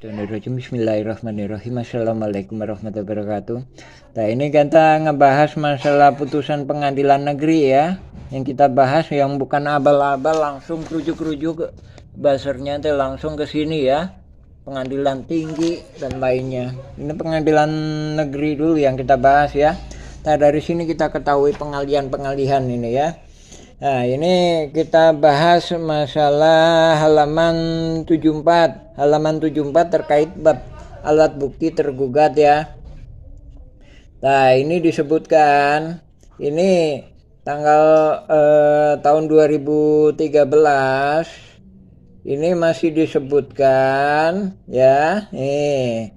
Bismillahirrahmanirrahim. Assalamualaikum warahmatullahi wabarakatuh. Nah, ini kita ngebahas masalah putusan pengadilan negeri ya. Yang kita bahas yang bukan abal-abal, langsung rujuk-rujuk basernya teh langsung ke sini ya. Pengadilan tinggi dan lainnya. Ini pengadilan negeri dulu yang kita bahas ya. Nah, dari sini kita ketahui pengalihan-pengalihan ini ya. Nah, ini kita bahas masalah halaman 74. Halaman 74 terkait bab alat bukti tergugat ya. Nah, ini disebutkan ini tanggal tahun 2013 ini masih disebutkan ya. Nih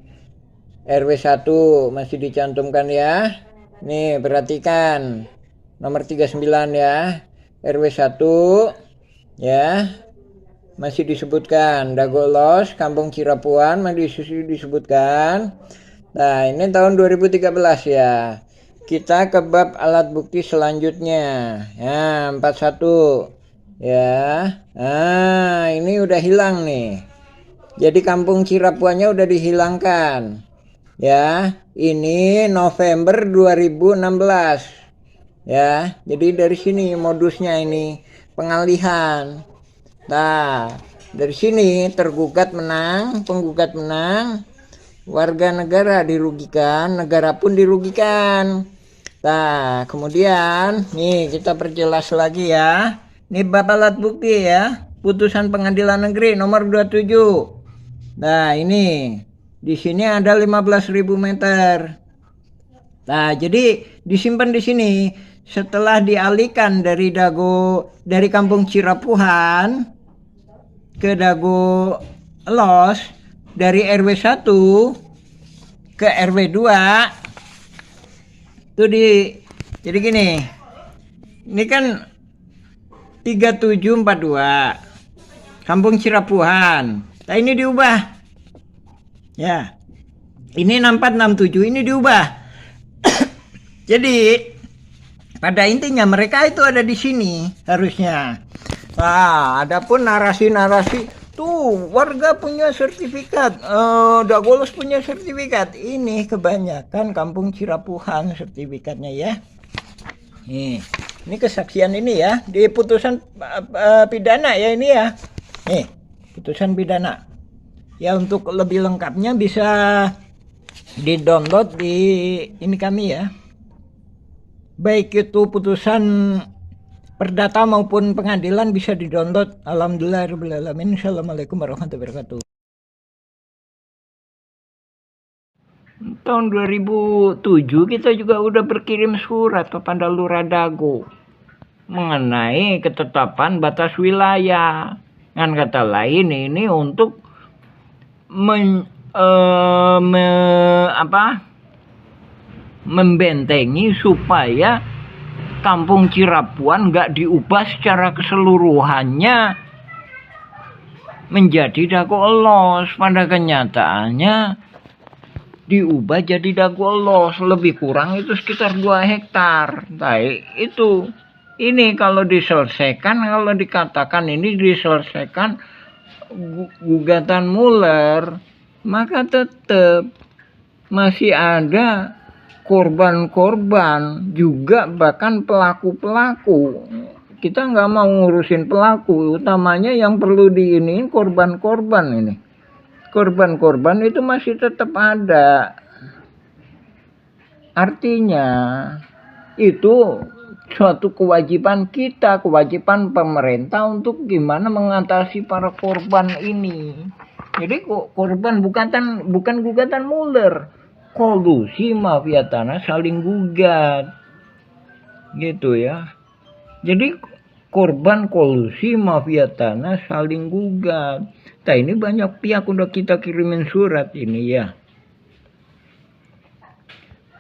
RW 1 masih dicantumkan ya. Nih perhatikan nomor 39 ya. RW 1 ya masih disebutkan Dagolos Kampung Cirapuan masih disebutkan. Nah, ini tahun 2013 ya. Kita ke bab alat bukti selanjutnya ya, 41 ya. Nah, ini udah hilang nih. Jadi Kampung Cirapuannya udah dihilangkan ya. Ini November 2016 ya. Jadi dari sini modusnya ini pengalihan. Nah, dari sini tergugat menang, penggugat menang, warga negara dirugikan, negara pun dirugikan. Nah, kemudian nih kita perjelas lagi ya. Ini bab alat bukti ya, putusan pengadilan negeri nomor 27. Nah, ini di sini ada 15.000 meter. Nah, jadi disimpan di sini. Setelah dialihkan dari Kampung Cirapuhan ke Dago Los, dari RW 1 ke RW 2 itu jadi gini. Ini kan 3742 Kampung Cirapuhan. Nah, ini diubah. Ya. Ini 6467 ini diubah. Jadi pada intinya mereka itu ada di sini harusnya. Nah, adapun narasi-narasi tuh warga punya sertifikat, Dagolos punya sertifikat. Ini kebanyakan Kampung Cirapuhan sertifikatnya ya. Ini kesaksian ini ya di putusan pidana ya ini ya. Nih, putusan pidana. Ya, untuk lebih lengkapnya bisa di-download di ini kami ya. Baik itu putusan perdata maupun pengadilan bisa di-download. Alhamdulillahirrahmanirrahim. Assalamualaikum warahmatullahi wabarakatuh. Tahun 2007 kita juga udah berkirim surat kepada Lurah Dago mengenai ketetapan batas wilayah. Dengan kata lain ini untuk membentengi supaya Kampung Cirapuan nggak diubah secara keseluruhannya menjadi Dagolos. Pada kenyataannya diubah jadi Dagolos, lebih kurang itu sekitar 2 hektar. Baik, itu ini kalau diselesaikan, kalau dikatakan ini diselesaikan gugatan Muller, maka tetap masih ada korban-korban juga, bahkan pelaku-pelaku. Kita nggak mau ngurusin pelaku, utamanya yang perlu diiniin korban-korban ini. Korban-korban itu masih tetap ada. Artinya itu suatu kewajiban kita, kewajiban pemerintah untuk gimana mengatasi para korban ini. Jadi korban bukan gugatan Muller, kolusi mafia tanah saling gugat gitu ya. Jadi korban kolusi mafia tanah saling gugat. Nah, ini banyak pihak udah kita kirimin surat ini ya.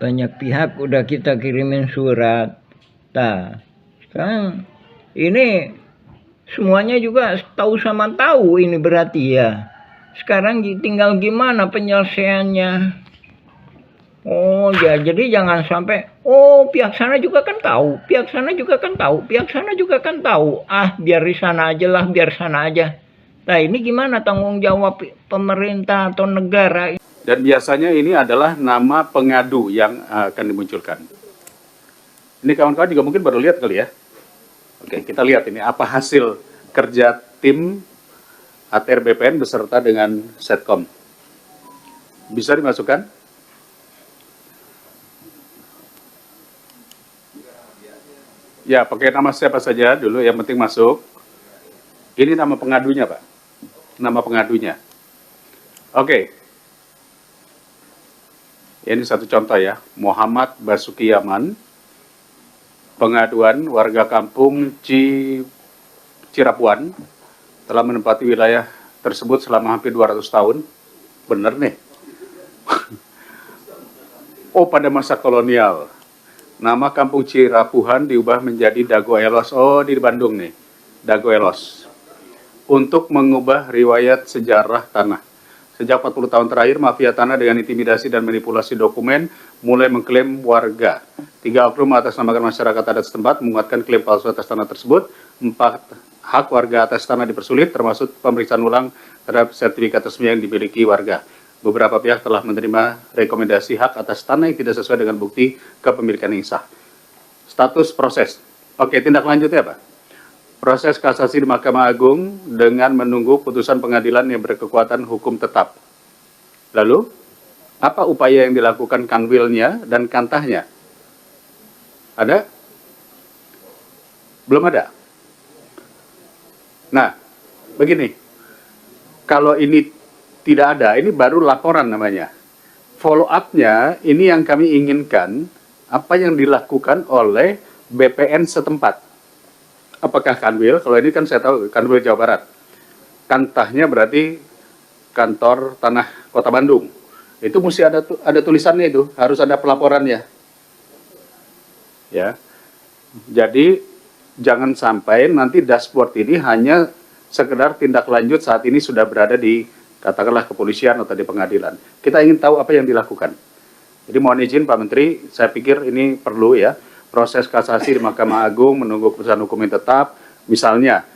Banyak pihak udah kita kirimin surat. Nah, sekarang ini semuanya juga tahu sama tahu ini berarti ya. Sekarang tinggal gimana penyelesaiannya. Oh ya, jadi jangan sampai pihak sana juga kan tahu, pihak sana juga kan tahu, pihak sana juga kan tahu. Biar di sana aja lah, biar sana aja. Nah ini gimana tanggung jawab pemerintah atau negara? Dan biasanya ini adalah nama pengadu yang akan dimunculkan. Ini kawan-kawan juga mungkin baru lihat kali ya. Oke, kita lihat ini apa hasil kerja tim ATR BPN beserta dengan Setkom. Bisa dimasukkan? Ya, pakai nama siapa saja dulu, yang penting masuk. Ini nama pengadunya, Pak. Nama pengadunya. Oke. Ini satu contoh ya, Muhammad Basuki Yaman, pengaduan warga kampung Cirapuan, telah menempati wilayah tersebut selama hampir 200 tahun. Bener nih. Oh, pada masa kolonial, nama kampung Cirapuhan diubah menjadi Dago Elos. Oh, di Bandung nih, Dago Elos. Untuk mengubah riwayat sejarah tanah. Sejak 40 tahun terakhir, mafia tanah dengan intimidasi dan manipulasi dokumen mulai mengklaim warga. 3 oknum atas nama masyarakat adat setempat menguatkan klaim palsu atas tanah tersebut. 4 hak warga atas tanah dipersulit, termasuk pemeriksaan ulang terhadap sertifikat resmi yang dimiliki warga. Beberapa pihak telah menerima rekomendasi hak atas tanah yang tidak sesuai dengan bukti kepemilikan yang sah. Status proses. Oke, tindak lanjutnya apa? Proses kasasi di Mahkamah Agung dengan menunggu putusan pengadilan yang berkekuatan hukum tetap. Lalu, apa upaya yang dilakukan kanwilnya dan kantahnya? Ada? Belum ada. Nah, begini. Kalau ini tidak ada, ini baru laporan namanya. Follow up-nya, ini yang kami inginkan, apa yang dilakukan oleh BPN setempat. Apakah kanwil? Kalau ini kan saya tahu kanwil Jawa Barat. Kantahnya berarti kantor tanah Kota Bandung. Itu mesti ada tulisannya itu, harus ada pelaporannya. Ya. Jadi jangan sampai nanti dashboard ini hanya sekedar tindak lanjut saat ini sudah berada di katakanlah kepolisian atau di pengadilan. Kita ingin tahu apa yang dilakukan. Jadi mohon izin Pak Menteri, saya pikir ini perlu ya. Proses kasasi di Mahkamah Agung menunggu keputusan hukum yang tetap, misalnya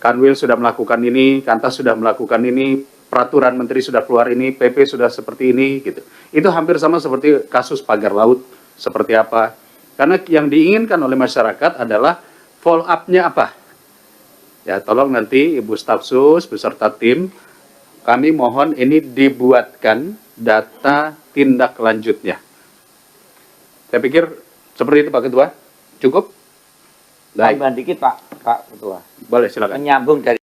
Kanwil sudah melakukan ini, Kantas sudah melakukan ini, peraturan menteri sudah keluar ini, PP sudah seperti ini, gitu. Itu hampir sama seperti kasus pagar laut, seperti apa. Karena yang diinginkan oleh masyarakat adalah follow up-nya apa. Ya, tolong nanti Ibu Staf Sus beserta tim, kami mohon ini dibuatkan data tindak lanjutnya. Saya pikir seperti itu Pak Ketua, cukup? Baik. Tambahan dikit Pak Ketua. Boleh silakan. Menyambung dari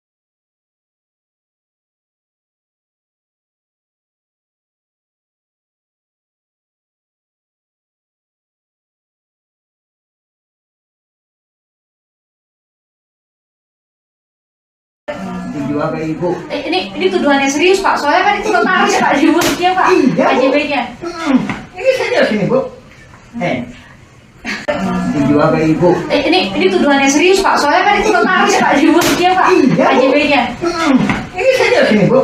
dijual ke ibu. Ini tuduhannya serius Pak, soalnya kan itu notaris Pak di bukunya Pak, Iya, Bu. KJB-nya. Ini serius ini bu. Dijual ke ibu. Ini tuduhannya serius Pak, soalnya kan itu notaris Pak di bukunya Pak, Iya, Bu. KJB-nya. Ini serius ini bu.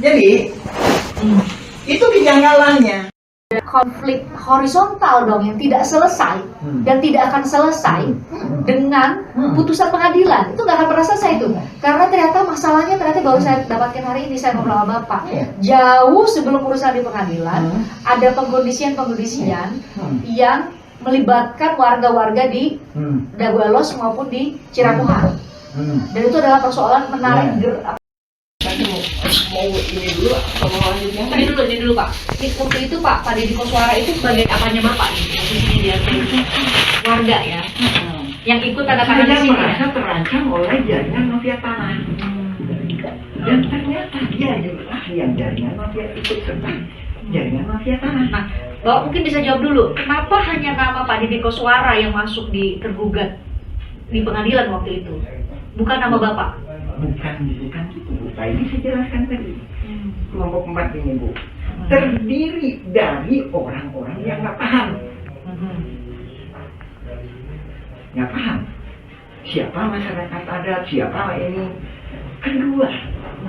Jadi itu kejanggalannya. Konflik horizontal dong yang tidak selesai dan tidak akan selesai dengan putusan pengadilan. Itu nggak akan pernah selesai itu. Karena ternyata masalahnya baru saya dapatkan hari ini, saya ngobrol sama Bapak. Jauh sebelum urusan di pengadilan ada pengkondisian yang melibatkan warga-warga di Daguelos maupun di Cirapuhan. Dan itu adalah persoalan menarik mau ini dulu atau mau lanjutnya? Ini dulu Pak. Waktu itu Pak Deddy Koswara itu sebagai apanya Bapak nih? Posisinya dia warga ya, yang ikut tanda tangan di sini. Merasa terancam oleh jaringan mafia tanah. Dan ternyata dia juga yang jaringan mafia ikut serta jaringan mafia tanah. Nah, Bapak mungkin bisa jawab dulu, kenapa hanya nama Pak Deddy Koswara yang masuk di tergugat di pengadilan waktu itu, bukan nama Bapak? Bukan gitu Bu. Ini saya jelaskan tadi. Kelompok 4 ini Bu, terdiri dari orang-orang yang nggak paham. Nggak paham siapa masyarakat adat, siapa ini. Kedua,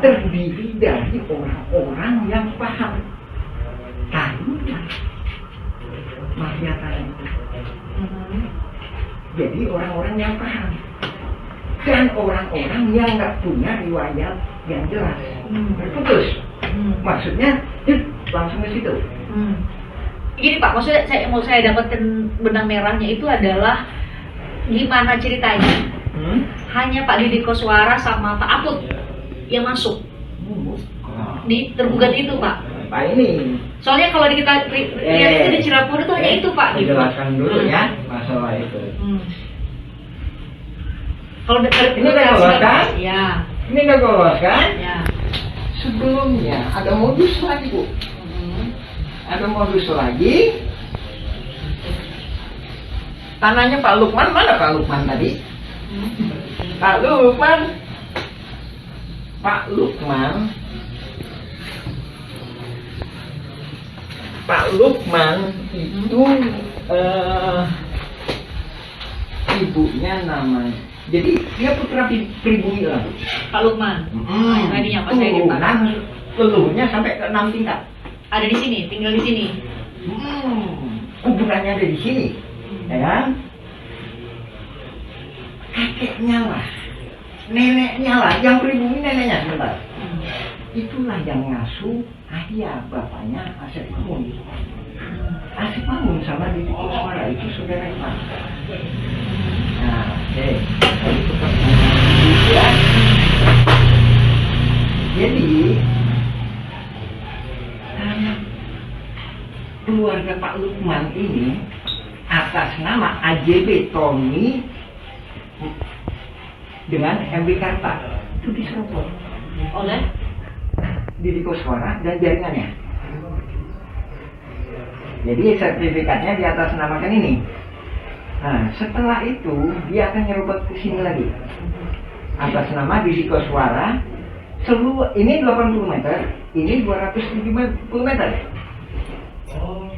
terdiri dari orang-orang yang paham. Tahulah mafia tanah itu. Jadi orang-orang yang paham. dan orang-orang yang nggak punya riwayat yang jelas berputus. Maksudnya langsung ke situ. Gini Pak, maksudnya mau saya dapatkan benang merahnya itu adalah gimana ceritanya? Hanya Pak Didi Koswara sama Pak Aput yang masuk di tergugat itu Pak. Pak ini. Soalnya kalau kita lihat itu di Cirebon itu hanya itu Pak. Gitu. Jelaskan dulu ya masalah itu. Kalau ini udah lolos kan? Ya. Ini udah lolos kan? Ya. Sebelumnya ada modus lagi Bu. Ada modus lagi. Tanahnya Pak Lukman, mana Pak Lukman tadi? Pak Lukman. Pak Lukman. Pak Lukman itu ibunya namanya. Jadi dia putra pribumi lah. Pak Lukman. Tadinya Pak saya di Pak. Leluhurnya sampai ke 6 tingkat. Ada di sini, tinggal di sini. Kuburannya ada di sini, ya kan? Kakeknya lah, neneknya lah, yang pribumi neneknya sebentar. Itulah yang ngasuh ayah bapaknya Asep Mamun. Asep Mamun sama Didi Koswara itu saudara Pak. Nah, itu ya. Jadi keluarga Pak Lukman ini atas nama AJB Tommy dengan MB Karta itu diserobot Oleh Didi Koswara dan jaringannya. Jadi sertifikatnya di atas namakan ini. Nah, setelah itu dia akan nyerobot ke sini lagi atas nama Didi Koswara. Seluruh ini 80 meter, ini 270 meter.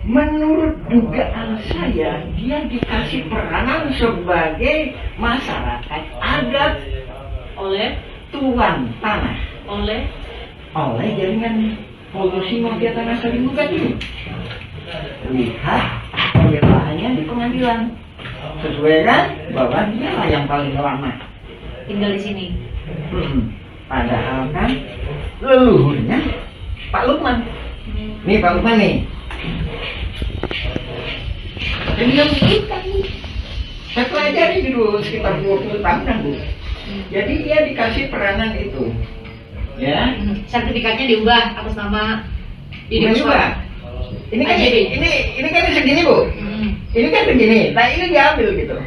Menurut dugaan saya, dia dikasih peranan sebagai masyarakat adat oleh tuan tanah, oleh jaringan polusi mafia tanah Saribugat ini. Lihat pembelaannya di pengadilan, sesuai kan bahwa dia lah yang paling lama tinggal di sini. Padahal kan leluhurnya Pak Lukman. Nih Pak Lukman nih. Dan dia menurutkan nih. Saya pelajari dulu sekitar 20 tahunan Bu. Jadi dia dikasih peranan itu. Ya. Sertifikatnya diubah atas nama Didi Bukan juga. Koswara. Ini kan AJB. ini kan segini Bu. Ini kan begini. Nah ini diambil gitu.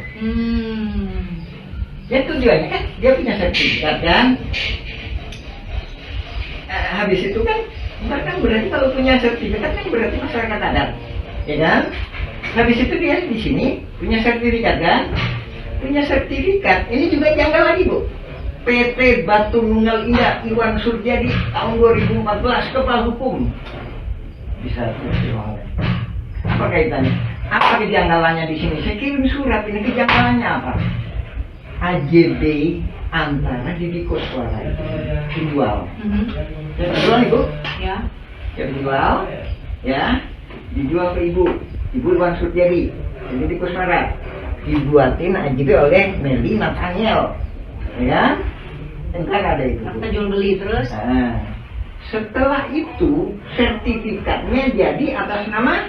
Ya tujuannya kan dia punya sertifikat kan. Habis itu kan berarti kalau punya sertifikat kan berarti masyarakat adat, ya kan? Habis itu dia di sini punya sertifikat kan? Punya sertifikat. Ini juga janggal lagi Bu. PT Batu Nunggal Indah Iwan Surjadi tahun 2014 kepala hukum. Bisa apa kaitannya? Apa kejanggalannya di sini? Saya kirim surat ini kejanggalannya apa? AJB antara Didi Koswara dijual. Dijual Ibu? Ya. Dijual, ya, dijual ke Ibu Iwan Surjadi, Didi Koswara, dibuatin AJB oleh Meli Nathaniel, ya, entar ada itu. Kita jual beli terus. Nah, setelah itu sertifikatnya jadi atas nama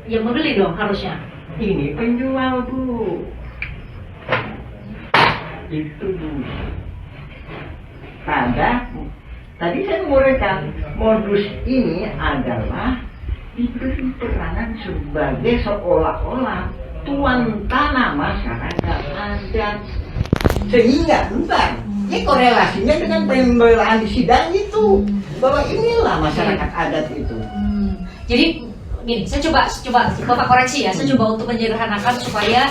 yang membeli dong harusnya. ini penjual Bu. Itu Bu. Tadi saya menguraikan modus ini adalah diberi peranan sebagai seolah-olah tuan tanah masyarakat adat, sehingga ini korelasinya dengan pembelaan di sidang itu bahwa inilah masyarakat adat itu. Jadi gini, saya coba Bapak koreksi ya, saya coba untuk menyederhanakan supaya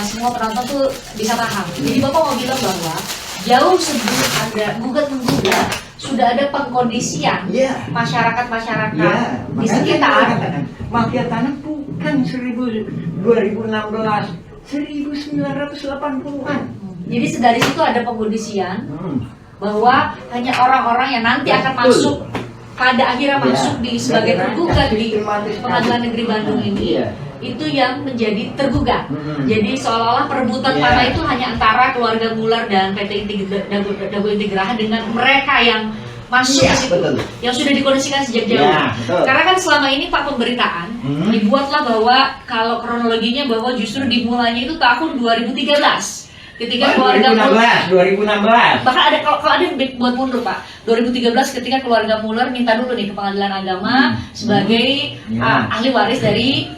semua penonton tuh bisa paham. Jadi Bapak mau bilang bahwa jauh sebelum ada gugat-menggugat sudah ada pengkondisian masyarakat-masyarakat di sekitar. Mafia tanah bukan 2016, 1980-an. Jadi dari situ ada pengkondisian bahwa hanya orang-orang yang nanti akan masuk pada akhirnya masuk di sebagai tergugat di Pengadilan Negeri Bandung ini itu yang menjadi tergugat. Hmm. Jadi seolah-olah perebutan Iya. tanah itu hanya antara keluarga Muller dan PT Dago Integraha dengan mereka yang masuk Iya, ke situ, betul. yang sudah dikondisikan sejak jauh. Iya, betul. Karena kan selama ini Pak pemberitaan dibuatlah bahwa kalau kronologinya bahwa justru dimulainya itu tahun 2013 ketika keluarga Muller 2016. bahkan ada kalau ada buat mundur Pak 2013 ketika keluarga Muller minta dulu nih ke pengadilan agama sebagai Ya. ahli waris dari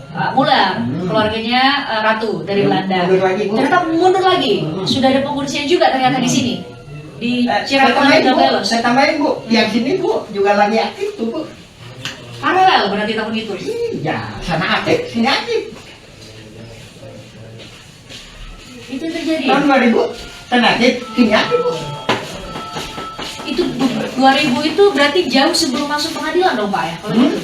Muller, keluarganya Ratu dari Belanda. Mundur lagi, Bu. Ternyata mundur lagi, sudah ada pengurusnya juga ternyata di sini di Saya Cirebon tambahin, dan Bu. Belos. Saya tambahin, Bu. Yang sini, Bu, juga lagi aktif tuh, Bu. Paralel berarti tahun itu. Iya, sana aktif, sini aktif. Itu yang terjadi. Tahun 2000, sana aktif, sini aktif, Bu. Itu 2000 itu berarti jauh sebelum masuk pengadilan dong Pak ya kalau gitu.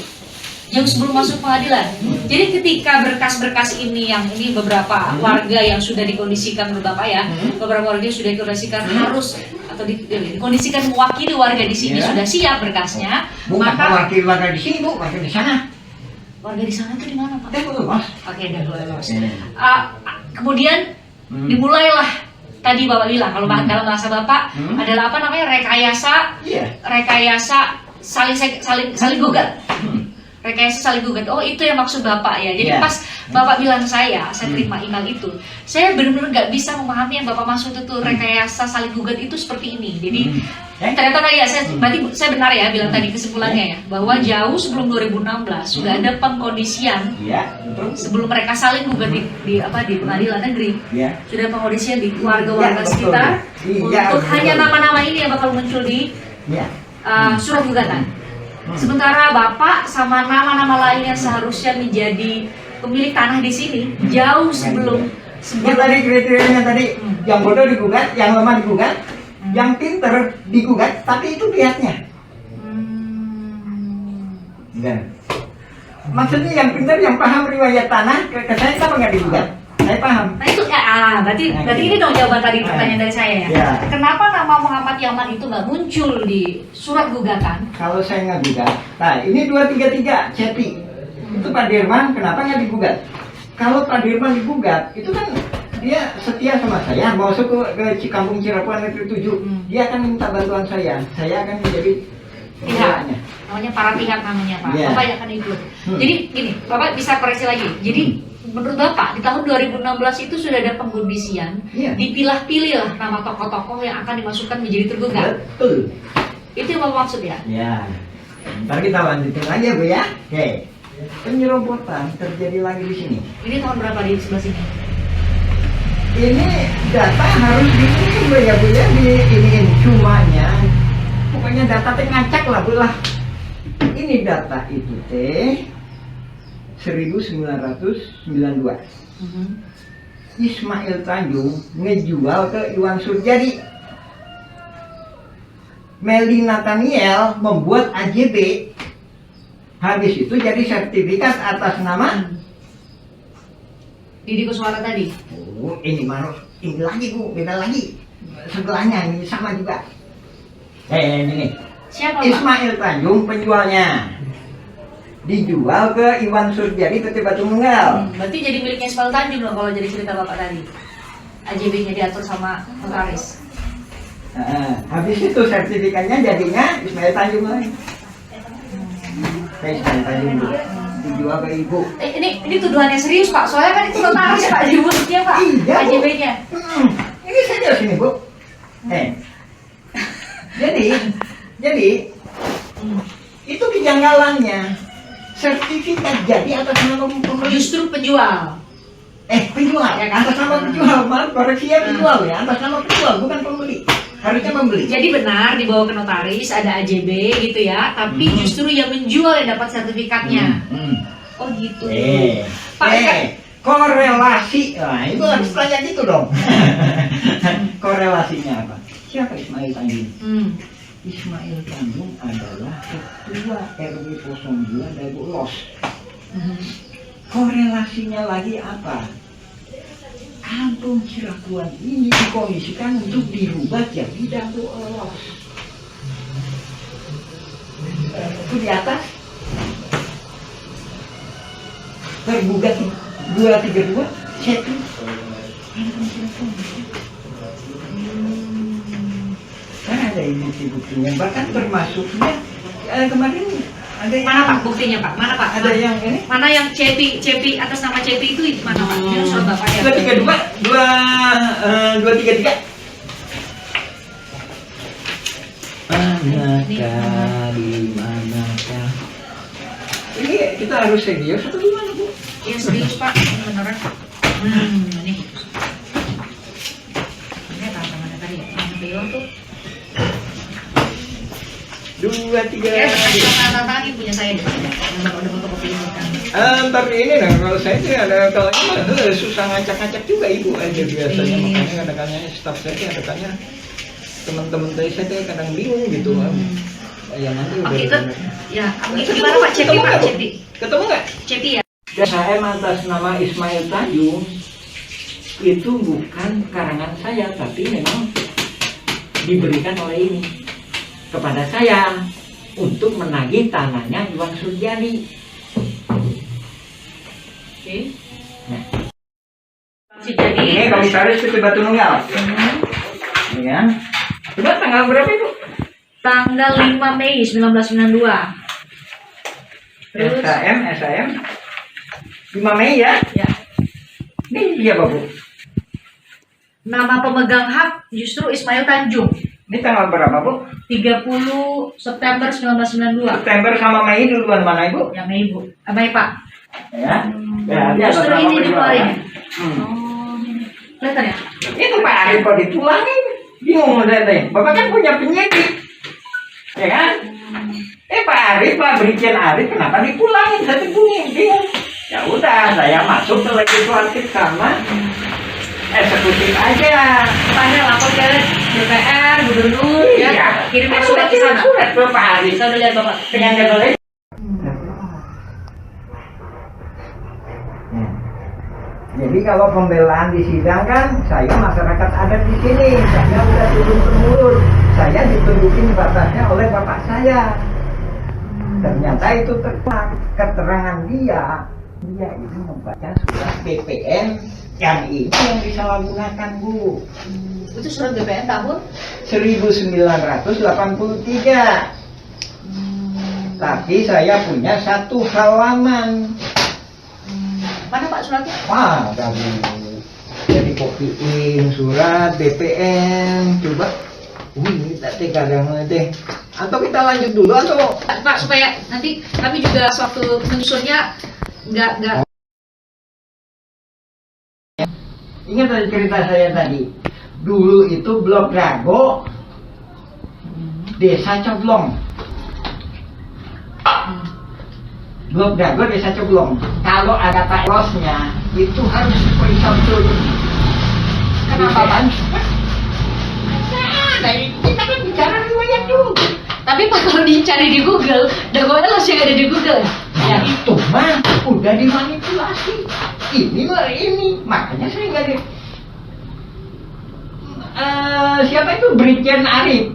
Jauh sebelum masuk pengadilan. Jadi ketika berkas-berkas ini yang ini beberapa warga yang sudah dikondisikan menurut Bapak ya, beberapa warga yang sudah dikondisikan harus atau dikondisikan mewakili warga di sini Ya. sudah siap berkasnya, Bu, maka wakil warga di sini, Bu, wakil di sana. warga di sana itu di mana Pak? Bu, Mas. Oke, udah boleh Mas. Hmm. Kemudian dimulailah tadi Bapak bilang kalau dalam bahasa Bapak adalah apa namanya Iya. rekayasa saling gugat. Rekayasa saling gugat. Oh itu yang maksud Bapak ya. Jadi Iya. pas Bapak bilang saya terima email itu, saya benar-benar nggak bisa memahami yang Bapak maksud itu rekayasa saling gugat itu seperti ini. Jadi ternyata tadi ya, berarti saya benar ya bilang tadi kesimpulannya ya bahwa jauh sebelum 2016 sudah ada pengkondisian Iya, betul. sebelum mereka saling gugat di pengadilan negeri. Iya. Sudah pengkondisian di warga-warga Iya, betul. sekitar Iya, untuk betul. hanya nama-nama ini yang bakal muncul di Iya. surat gugatan. Sementara Bapak sama nama-nama lain yang seharusnya menjadi pemilik tanah di sini jauh sebelum Yang tadi kriterianya tadi, yang bodoh digugat, yang lemah digugat, yang pinter digugat, tapi itu pihaknya. Enggak. Maksudnya yang pinter, yang paham riwayat tanah, ke saya kenapa nggak digugat? Saya paham. Nah itu berarti ini dong jawaban tadi pertanyaan dari saya ya. Ya. Kenapa nama Muhammad Yaman itu nggak muncul di surat gugatan? Kalau saya nggak gugat, nah ini 233 Cepi. Itu Pak Dirman, kenapa nggak digugat? Kalau Pak Dirman digugat, itu kan dia setia sama saya, mau masuk ke Cikampung Cirebon Negeri 7, dia akan minta bantuan saya akan menjadi Pihak, pihaknya. namanya para pihak namanya Pak. Iya. Bapak yang akan ikut. Jadi gini, Bapak bisa koreksi lagi. Jadi menurut Bapak di tahun 2016 itu sudah ada pengkondisian, Iya. dipilah-pilih lah nama tokoh-tokoh yang akan dimasukkan menjadi tergugat. Betul. Itu yang Bapak maksud ya? Ya, ntar kita lanjutin lagi ya Bu ya. Oke, penyerobotan terjadi lagi di sini. Ini tahun berapa di sebelah sini? Ini data harus dikirim Bu ya Bu ya, diiniin cumanya. Pokoknya data teh ngacak lah Bu lah. Ini data itu teh 1992. Ismail Tanjung ngejual ke Iwan Surjadi. Meldi Nathaniel membuat AJB. Habis itu jadi sertifikat atas nama Didi Kuswara tadi. Oh, ini lagi Bu, beda lagi. Sebelahnya ini sama juga. Ini. Siapa Pak? Ismail Tanjung penjualnya. Dijual ke Iwan Surjadi PT Batu Nunggal. Berarti jadi miliknya Ismail Tanjung dong kalau jadi cerita Bapak tadi. AJB-nya diatur sama notaris. Habis itu sertifikatnya jadinya Ismail Tanjung lagi. Ismail Tanjung Bu. Dijual ke Ibu. Ini tuduhannya serius Pak, soalnya kan itu notaris Pak disebutnya Pak, Iya, Bu. AJB-nya. Ini serius ini Bu. Jadi itu kejanggalannya. Sertifikat jadi atas nama pembeli. Justru penjual. Penjual ya kan, atas nama penjual. Maaf, koreksi ya, penjual ya, atas nama penjual bukan pembeli. Harusnya membeli. Jadi benar dibawa ke notaris ada AJB gitu ya, tapi justru yang menjual yang dapat sertifikatnya. Oh gitu. Pak, Korelasi. Nah, itu harus tanya gitu dong. Korelasinya apa? Siapa Ismail Tanjung? Ismail Tanjung adalah ketua RW 02 Dago Los. Korelasinya lagi apa? Kampung Cirapuan ini dikondisikan untuk dirubah jadi Dago Los. Itu di atas tergugat 232 chatting. Kan ada bukti-buktinya, bahkan termasuknya kemarin ada yang Mana Pak buktinya Pak? Mana Pak? ada yang ini Mana yang Cepi atas nama Cepi itu mana Pak? Itu surat Bapak ya? 233. Manakah di manakah? Ini kita harus serius atau gimana Bu? Iya serius Pak, beneran. Ini. Ini apa tadi ya? Yang beliau tuh. 2, 3. Ya, tangan punya saya di mana? Yang ada fotokopi ini kan. Tapi ini nah, kalau saya sih ada kalanya susah ngacak-ngacak juga Ibu aja biasanya, makanya kadang-kadang staff saya kadang-kadang teman-teman saya kadang bingung gitu kan. Ya nanti udah. Itu ya, itu di mana Pak? Cepi Pak, Cepi. Ketemu nggak? Cepi ya. SHM atas nama Ismail Tanjung itu bukan karangan saya, tapi memang diberikan oleh ini kepada saya untuk menagih tanahnya Iwan Surjadi. Oke. Nah, Jadi ini Komisaris PT Batu Nunggal. Ya. Coba tanggal berapa itu? tanggal 5 Mei 1992. Terus SHM 5 Mei ya? ya, Ini dia Bu. nama pemegang hak justru Ismail Tanjung. Ini tanggal berapa Bu? 30 September 1992. September sama Mei duluan mana Ibu? Ya Mei Bu. Mei Pak. Ya. Ya, dia Justru atas nama ini beliau. kemarin. Hmm. Oh, ini. Kelihatan ya? Itu Pak Arif kok dipulangin. Bingung saya teh. Bapak kan punya penyidik. Ya kan? Pak Arif, Pak Brigjen Arif kenapa dipulangin? Saya tuh bingung. Ya udah, saya masuk ke legislatif sama eksekutif aja. Tanya lapor ke DPR, gubernur, Iya. ya. Kirim surat ke sana. Surat ke Pak Arif. Saya udah lihat Bapak. Dengan boleh. Jadi kalau pembelaan di sidang kan, saya masyarakat adat di sini, saya udah turun temurun, saya ditunjukin batasnya oleh bapak saya. Ternyata itu terang keterangan dia itu membaca surat BPN yang ini yang disalahgunakan Bu. Itu surat BPN tahun 1983. Tapi saya punya satu halaman. mana Pak suratnya? Wah, dari copying surat BPN, coba. Ini tadi kadang teh. Atau kita lanjut dulu atau Pak supaya nanti kami juga suatu menyusunnya nggak. ingat tadi cerita saya tadi. Dulu itu Blok Dago, Desa Coblong. Blok Dago, Desa Coblong. Kalau ada Pak Losnya, itu harus diperiksa betul. Kenapa Pak? Kita kan bicara riwayat dulu. Tapi Pak kalau dicari di Google, Dago Elos yang ada di Google. Ya itu mah udah dimanipulasi. Ini makanya saya nggak di. Siapa itu Brigjen Arif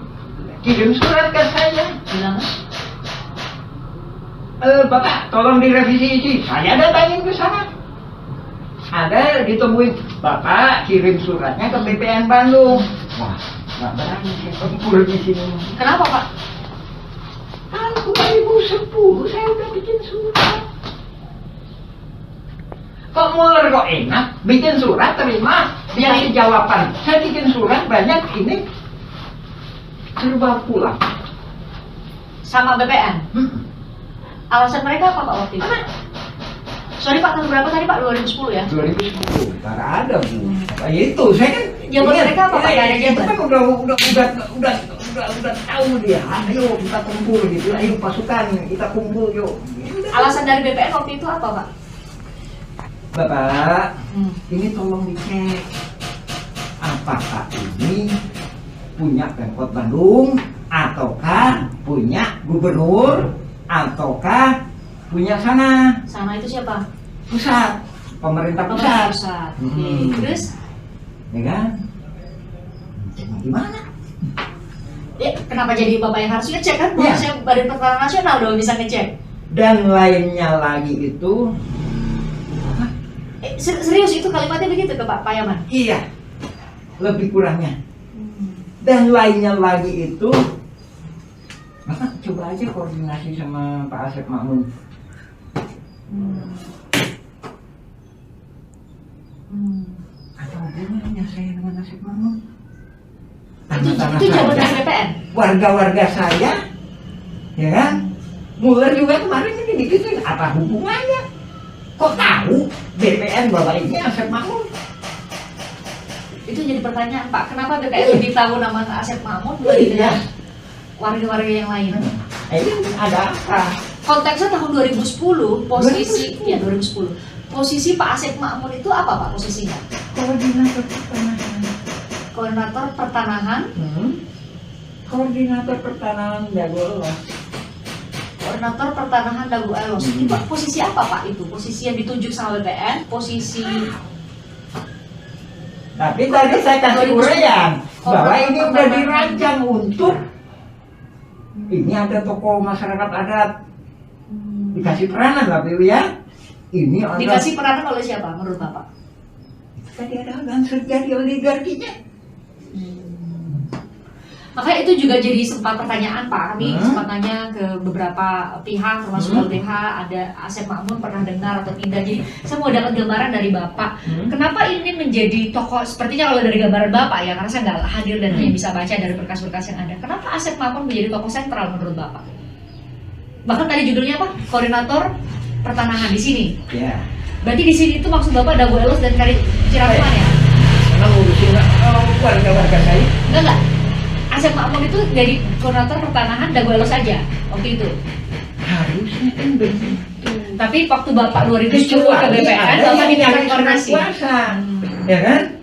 kirim surat ke saya. Bilang Bapak tolong direvisi ini. Saya datangin ke sana. Ada ditemuin Bapak kirim suratnya ke BPN Bandung. Wah, nggak berani saya tempur di sini. kenapa Pak? Tahun 2010 saya udah bikin surat. Kok Muller kok enak? Bikin surat terima, biar jawaban. Saya bikin surat banyak ini serba pulang. Sama BPN. Alasan mereka apa Pak waktu itu? Sorry Pak, tahun berapa tadi Pak? 2010 ya? 2010, karena ada Bu. Nah, itu saya kan. Jawaban mereka apa, Pak? Nggak ada Itu jawaban? kan udah tahu dia. Ayo kita kumpul gitu. Ayo pasukan kita kumpul yuk. Alasan dari BPN waktu itu apa Pak? Bapak, ini tolong dicek. Apakah ini punya Pemkot Bandung, ataukah punya gubernur, ataukah punya sana Sama itu siapa? pusat, pemerintah pusat, Pusat. Hmm. Oke. Terus? ya kan? Cek gimana? Ya, kenapa jadi Bapak yang harus ngecek kan? Ya. Saya Badan Pertahanan Nasional udah bisa ngecek. Dan lainnya lagi itu Serius itu kalimatnya begitu ke Pak Yaman? Iya, lebih kurangnya. Dan lainnya lagi itu, Bapak coba aja koordinasi sama Pak Asep Makmun. Apa hubungannya saya dengan Asep Makmun? Itu jabatan BPN? Warga-warga saya, ya kan? Muller juga kemarin ini digituin, apa hubungannya? Kok tahu BPN bahwa ini Asep Makmun? Itu jadi pertanyaan Pak, kenapa BPN lebih tahu nama Asep Makmun dibanding warga-warga yang lain? Ini ada apa? Konteksnya tahun 2010, posisi ya 2010. Posisi Pak Asep Makmun itu apa Pak posisinya? Koordinator pertanahan. Koordinator pertanahan. Koordinator pertanahan Dago Elos. Koordinator pertanahan Dago Elos. Itu posisi apa Pak itu? Posisi yang ditunjuk sama BPN, posisi. Tapi tadi saya kasih uraian bahwa ini udah dirancang untuk ini ada tokoh masyarakat adat dikasih peranan lah Bu ya. Ini ada Dikasih peranan oleh siapa menurut Bapak? tadi ada langsung jadi oligarkinya. Makanya itu juga jadi sempat pertanyaan Pak. Kami sempat nanya ke beberapa pihak termasuk LBH, ada Asep Makmun pernah dengar atau tidak. Jadi saya mau dapat gambaran dari Bapak. Kenapa ini menjadi tokoh, sepertinya kalau dari gambaran Bapak ya, karena saya nggak hadir dan hanya bisa baca dari berkas-berkas yang ada. Kenapa Asep Makmun menjadi tokoh sentral menurut Bapak? Bahkan tadi judulnya apa? Koordinator pertanahan di sini. Ya. Berarti di sini itu maksud Bapak Dago Elos dan Kari Cirakuan ya? Memang ngurusin warga-warga saya. Enggak. Asep Makmun itu dari koordinator pertanahan Dago Elos saja waktu itu. Harusnya kan begitu. Tapi waktu Bapak 2010 ke BPN, Bapak diminta koordinasi. Ya kan?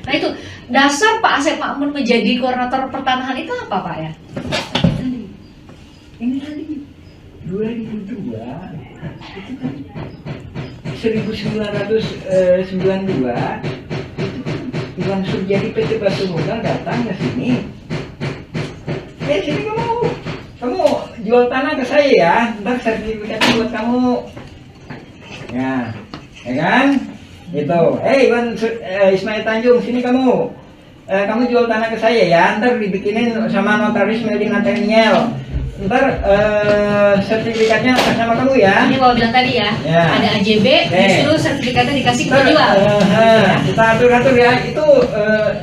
Nah itu dasar Pak Asep Makmun menjadi koordinator pertanahan itu apa Pak ya? Ini tadi 2002 itu kan 1992 Iwan Suryadi PT Batu Mugal datang ke sini. Sini kamu jual tanah ke saya ya, ntar sertifikatnya buat kamu. Ya kan? Itu. Iwan Ismail Tanjung, sini kamu. Kamu jual tanah ke saya ya, ntar dibikinin sama notaris Meldi Nathaniel. Ntar sertifikatnya atas nama kamu ya. Ini mau bilang tadi ya, ada AJB, justru sertifikatnya dikasih ke penjual. Kita atur-atur ya, itu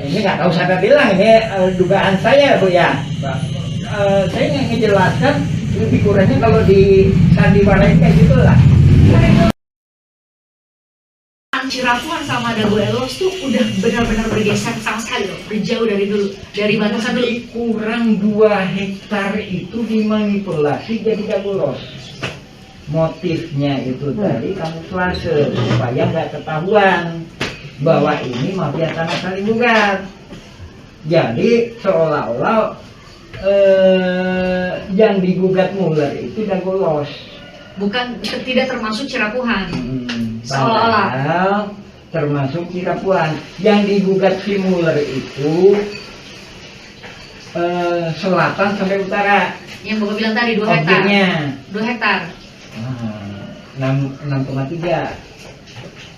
ini nggak tahu saya bilang, ini dugaan saya Bu ya. Saya nggak ngejelaskan lebih kurangnya kalau di sandiwara kayak gitulah. Cirakuan sama Dago Elos tuh udah benar-benar bergeser sama sekali loh, berjauh dari dulu, dari batasan dulu. Kurang 2 hektar itu dimanipulasi jadi Dago Elos. Motifnya itu tadi kamuflase supaya nggak ketahuan bahwa ini mafia tanah saling gugat. Jadi seolah-olah yang digugat Muller itu Dago Elos. Bukan, tidak termasuk Cirakuan. Seolah-olah termasuk Cirakuan. Yang digugat si Muller itu selatan sampai utara. Yang Bapak bilang tadi 2 hektar. Objeknya 2 hektar. 6,3.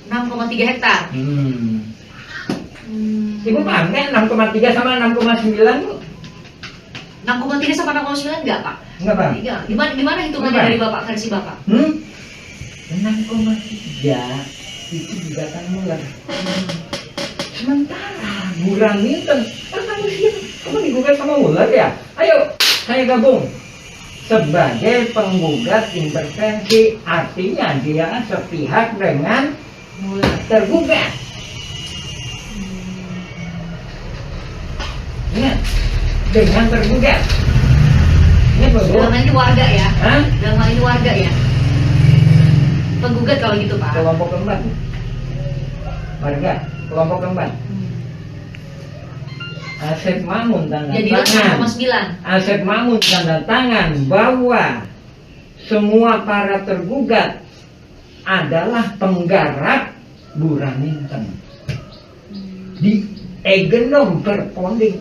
6,3 hektar. Ibu paham kan 6,3 sama 6,9? 6,3 sama 6,9 enggak Pak? Enggak Pak? Gimana hitungannya dari Bapak, versi Bapak? 6,3 itu gugatan Muller. Sementara Burhan Minten, kamu digugat sama Muller ya? Ayo, saya gabung sebagai penggugat intervensi, artinya dia sepihak dengan tergugat. Ingat, dengan tergugat. Ingat Bapak? Dalam hal ini warga ya? Hah? Dalam hal ini warga ya? Penggugat kalau gitu Pak? Kelompok keempat. Warga, kelompok keempat. Asep Makmun tanda Jadi tangan. 6,9. Asep Makmun tanda tangan bahwa semua para tergugat adalah penggarap Burhan Minten di Egenom Perponding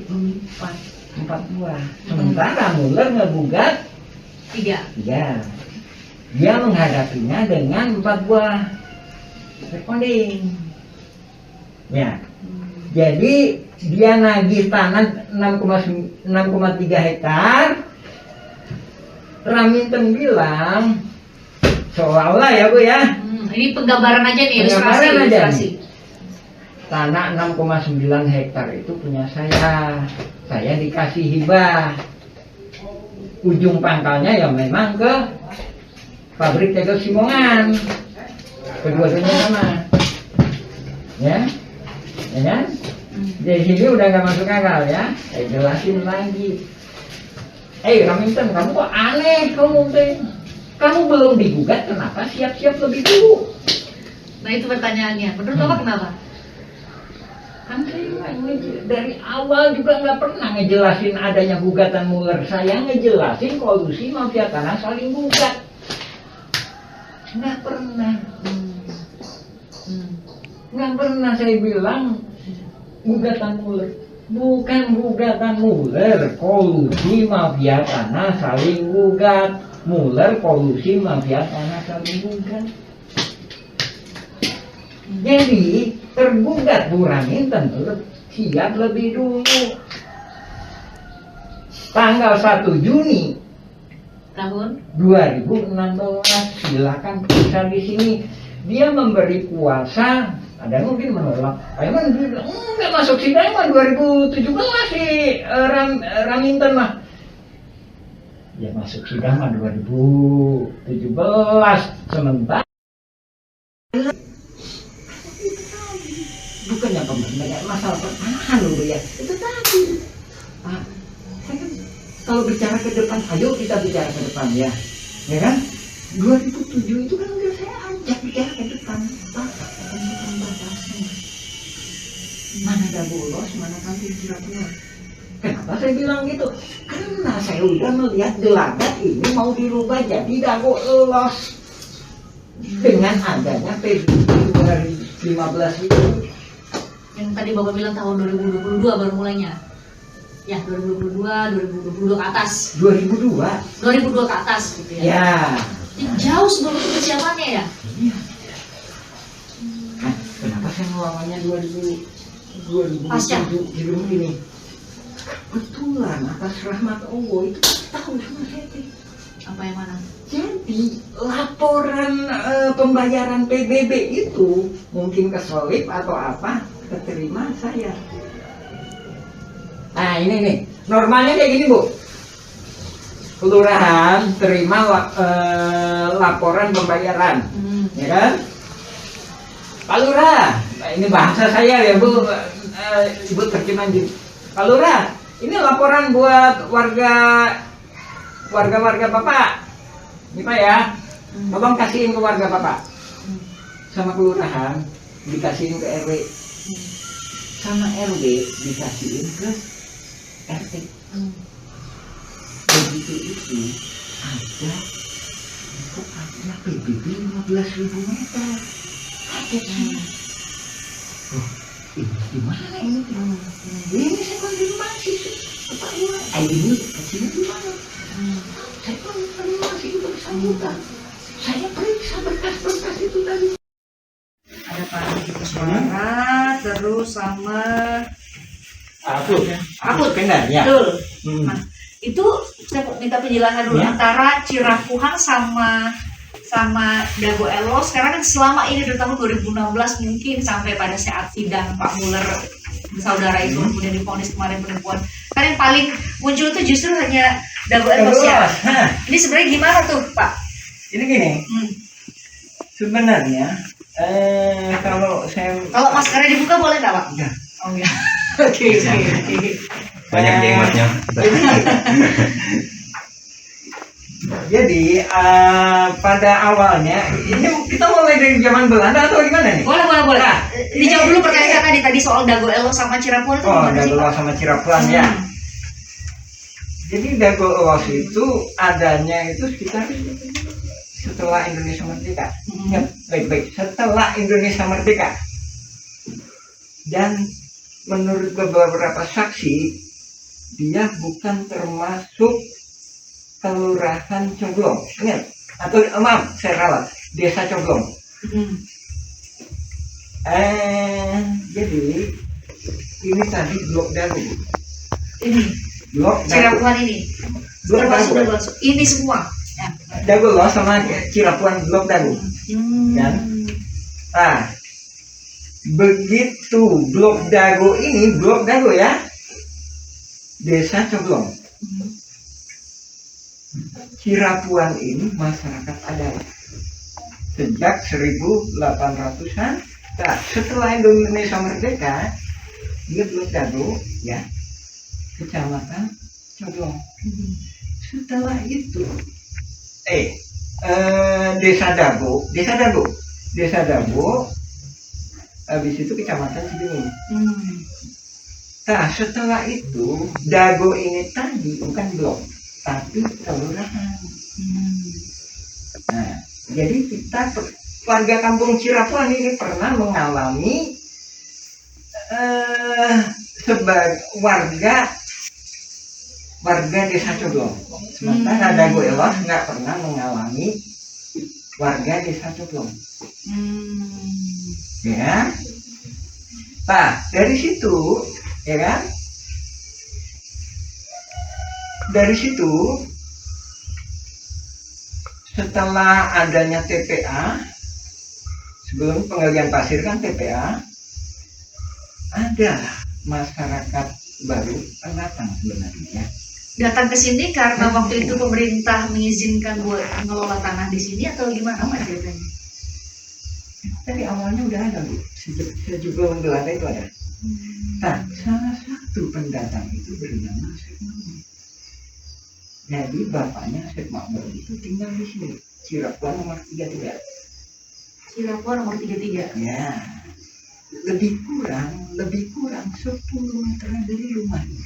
4 buah. Sementara Muller ngegugat 3. ya, dia menghadapinya dengan 4 buah. Recording. Ya. Jadi dia nagih tanah 6,3 hektar. Raminten bilang seolah-olah ya Bu ya. Ini penggambaran aja nih, Penggambaran aja ilustrasi. Tanah 6,9 hektar itu punya saya. Saya dikasih hibah. Ujung pangkalnya ya memang ke pabrik tegel Simongan. Kedua-duanya sama. Ya. Ya kan? Dari sini udah nggak masuk akal ya. Saya jelasin lagi. Raminten, kamu kok aneh kamu teh. Kamu belum digugat, kenapa siap-siap lebih dulu? Nah itu pertanyaannya. Menurut Bapak kenapa? Kan saya dari awal juga nggak pernah ngejelasin adanya gugatan Muller. Saya ngejelasin kolusi mafia tanah saling gugat. Nggak pernah. Nggak pernah saya bilang gugatan Muller. Bukan gugatan Muller, kolusi mafia tanah saling gugat. Muller kolusi mafia tanah saling gugat. Jadi tergugat Bu Raminten siap lebih dulu. Tanggal 1 Juni Tahun 2016 silakan periksa di sini. Dia memberi kuasa, ada mungkin menolak. Emang bilang nggak masuk sidang mah 2017 sih Raminten mah. Ya masuk sidang mah 2017 sementara bukannya pembenaran masalah pertahanan loh ya. Itu tadi Pak, saya kan kalau bicara ke depan, ayo kita bicara ke depan ya kan 2007 itu kan udah saya ajak bicara ke depan Pak, tentukan batasnya mana ada bolos, mana kantin Singapura. Kenapa saya bilang gitu? Karena saya udah melihat gelagat ini mau dirubah jadi dago elos dengan adanya PBB 2015 itu. yang tadi Bapak bilang tahun 2022 baru mulainya. Ya, 2022, 2022 ke atas. 2002 2002 ke atas gitu ya. ya. Ini jauh sebelum itu persiapannya ya. Iya. Nah, kenapa saya ngelawannya 2007 Pasca. hidung ini? Kebetulan atas rahmat Allah itu tahu sama saya. Apa yang mana? Jadi laporan pembayaran PBB itu mungkin keselip atau apa keterima saya. Nah ini nih normalnya kayak gini Bu. Kelurahan terima laporan pembayaran, ya kan? Pak Lurah, ini bahasa saya ya Bu, Ibu terjemahan gitu. Pak Lurah, ini laporan buat warga Bapak. Ini Pak ya, tolong kasihin ke warga Bapak. Sama kelurahan dikasihin ke RW, sama RW dikasihin ke RT. Begitu itu ada PBB 15.000 meter. Oh, ini gimana ini? Ini saya konfirmasi Pak Lurah. Ini kecilnya gimana? Saya konfirmasi itu bersangkutan. Saya periksa berkas-berkas itu tadi. Ada Pak Diki Suara, terus sama Akut ya? Akut. Benar ya. Betul. Hmm. Nah, itu saya mau minta penjelasan dulu Ya. antara Cirapuhang sama Dago Elos. Sekarang kan selama ini dari tahun 2016 mungkin sampai pada saat sidang Pak Muller saudara itu kemudian divonis kemarin penipuan. Kan yang paling muncul itu justru hanya Dago Elos ya. Hah, Ini sebenarnya gimana tuh Pak? ini gini, Hmm. sebenarnya kalau saya Kalau maskernya dibuka boleh nggak Pak? ya, Oh ya. Oke. Banyak jengotnya. jadi pada awalnya ini kita mulai dari zaman Belanda atau gimana nih? Boleh. Nah, Dijawab dulu pertanyaan tadi soal Dago Elos sama Cirapuhang itu Oh, gimana sih Dago Pak? Elos sama Cirapuhang ya. Jadi Dago Elos itu adanya itu sekitar setelah Indonesia merdeka. Ingat baik-baik, setelah Indonesia merdeka. Dan menurut beberapa saksi, dia bukan termasuk kelurahan Coblong. Ingat? Atau maaf, saya ralat, desa Coblong. Hmm. Jadi ini tadi blok dagu. Ini Blok dagu. Cirapuan ini. Blok dagu. Ini semua. Ya. Dagu los sama Cirapuan blok dagu. Kan? Nah, begitu blok dagu ini, blok dagu ya, Desa Coblong. Cirapuan ini masyarakat adat sejak 1800-an. Nah, setelah Indonesia merdeka, dia blok dagu ya, Kecamatan Coblong. Setelah itu, Desa Dago, habis itu Kecamatan Cibenying. Nah, setelah itu Dago ini tadi bukan blok, tapi kelurahan. Nah, jadi kita warga kampung Cirapuan ini pernah mengalami sebagai warga Desa Coblong. Sementara Dago Elos nggak pernah mengalami warga Desa Coblong. Ya. Nah, dari situ, ya kan? Dari situ, setelah adanya TPA, sebelum penggalian pasir kan TPA, ada masyarakat baru pendatang sebenarnya. Datang ke sini karena waktu itu pemerintah mengizinkan buat mengelola tanah di sini atau gimana Pak ceritanya? Dari awalnya udah ada Bu, sebelum Belanda itu ada. Nah, salah satu pendatang itu bernama Syekh Makmur. Jadi bapaknya Syekh Makmur itu tinggal di sini, Cirapuan nomor 33. Cirapuan nomor 33. Ya, lebih kurang 10 meter dari rumahnya.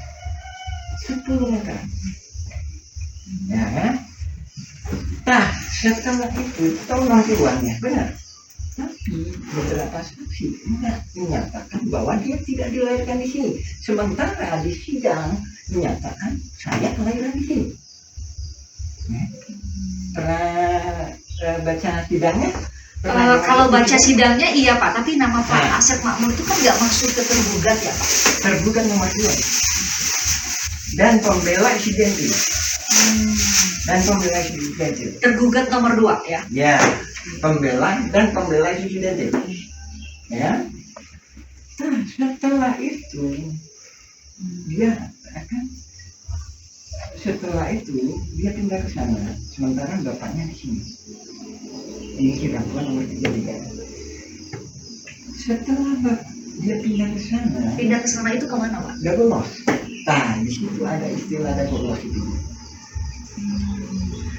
10 meter. Ya kan? Nah, setelah itu tahu uangnya, benar. Tapi beberapa saksi enggak menyatakan bahwa dia tidak dilahirkan di sini. Sementara di sidang menyatakan saya kelahiran di sini. Ya. Pernah baca sidangnya? Kalau baca sidangnya iya Pak, tapi nama Pak Syekh Makmur itu kan nggak masuk ke tergugat ya Pak? Tergugat nomor 2. Dan pembela Isidentil. Tergugat nomor 2 ya? Ya, pembela Isidentil. Ya. Nah, setelah itu dia pindah ke sana. Sementara bapaknya di sini. Ini Cirapuan nomor 33. Setelah dia pindah ke sana. Pindah ke sana itu kemana Pak? Dago Los. Nah, di situ ada istilah Dago Los itu.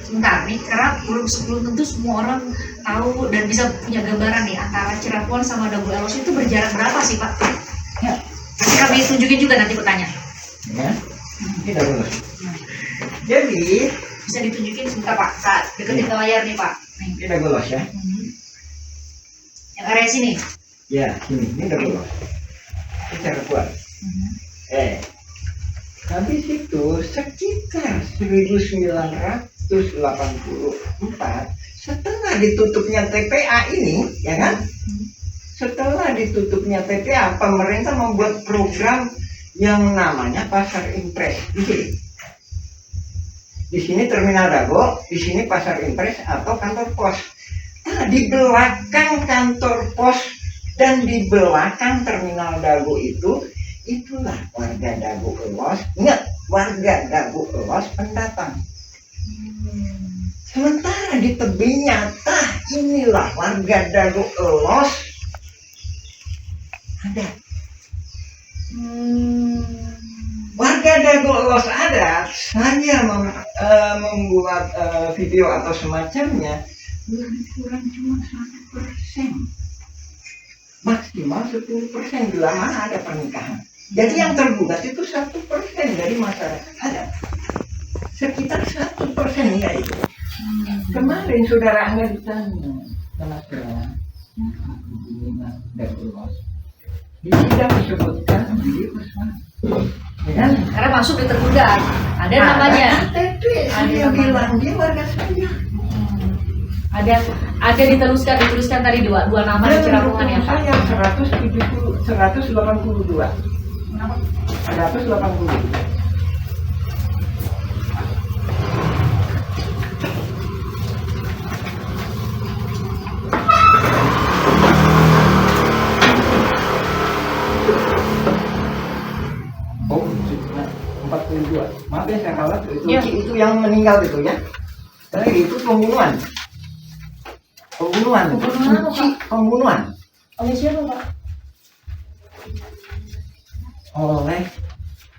Sebentar nih, karena sebelum tentu semua orang tahu dan bisa punya gambaran nih antara Cirapuan sama Dago Elos itu berjarak berapa sih Pak? Ya. Nanti kami tunjukin juga nanti bertanya. Ya. Ini Dago Los. Jadi Bisa ditunjukin sebentar Pak, saat deketin ke layar nih Pak. ini Dago Los ya. Yang area sini. Ya, ini Dago Los. Ini Cirapuan. Habis itu sekitar 1984 setelah ditutupnya TPA ini, ya kan? Setelah ditutupnya TPA, pemerintah membuat program yang namanya Pasar Impres di sini. Di sini Terminal Dago, di sini Pasar Impres atau kantor pos. Nah, di belakang kantor pos dan di belakang Terminal Dago itulah warga Dago Elos. Ingat, warga Dago Elos pendatang. Sementara di tebingnya, inilah warga Dago Elos ada. Warga Dago Elos ada. Saya membuat video atau semacamnya, lebih kurang cuma 1%. Maksimal 10% bila mana ada pernikahan. Jadi yang tergugat itu 1% dari masyarakat adat. Sekitar 1% ya itu. Kemarin saudara Anda ditanya sama saudara Dago Elos. Di sidang disebutkan dia pesan. Ya, Karena masuk di tergugat. Ada namanya. KTP, saya bilang dia warga saya. Ada dituliskan tadi dua nama di Cirapungan ya Pak. Saya 182. 180. Oh, 42. Maaf ya saya kalah. Ya. Itu yang meninggal itu ya. Itu pembunuhan. Pembunuhan apa, Pak? Pembunuhan. Oleh siapa Pak? Oleh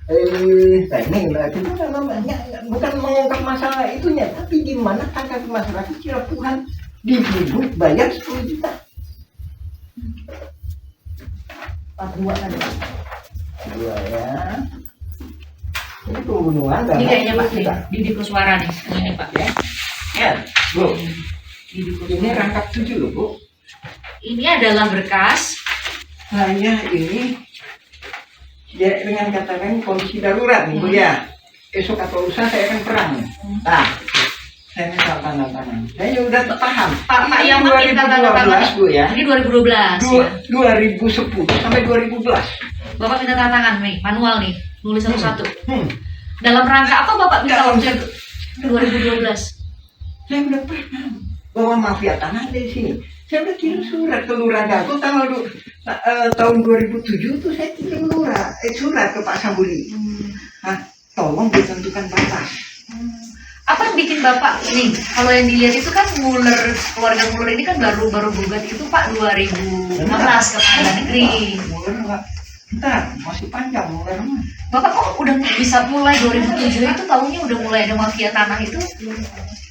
ini lah kita kan namanya bukan mengungkap masalah itunya, tapi gimana hak masyarakat Cirapungan dibunuh bayar 10 juta. 42 tadi. Dua ya. Ini pembunuhan dan Ini kayaknya Pak Didi Kuswara nih. Ini Pak ya. ya, Bu. Didi Ini Kuswara. rangkap 7 loh, Bu. Ini adalah berkas. Saya ini ya dengan katakan kondisi darurat nih Bu ya. Esok atau lusa saya akan perang. Nah, saya minta tanda tangan. Saya udah paham. Pak Ini Yaman minta tanda tangan. 2012 Bu ya. Ini 2012 ya. 2010 sampai 2012. Bapak minta tanda tangan nih, manual nih, nulis satu-satu. Hmm. Dalam rangka apa Bapak minta Dalam- waktu itu? 2012. Saya udah paham bahwa mafia tanah ada di sini. Saya udah kirim surat ke Lurah Dago tahun 2007 tuh saya kirim surat ke Pak Sambuli. Nah, tolong ditentukan batas. Apa yang bikin Bapak ini? Kalau yang dilihat itu kan keluarga Muller ini kan baru gugat itu Pak 2016 ke Pengadilan Negeri. Mulai enggak? Bentar, masih panjang mulai mah. Bapak kok udah bisa mulai 2007 itu tahunnya udah mulai ada mafia tanah itu?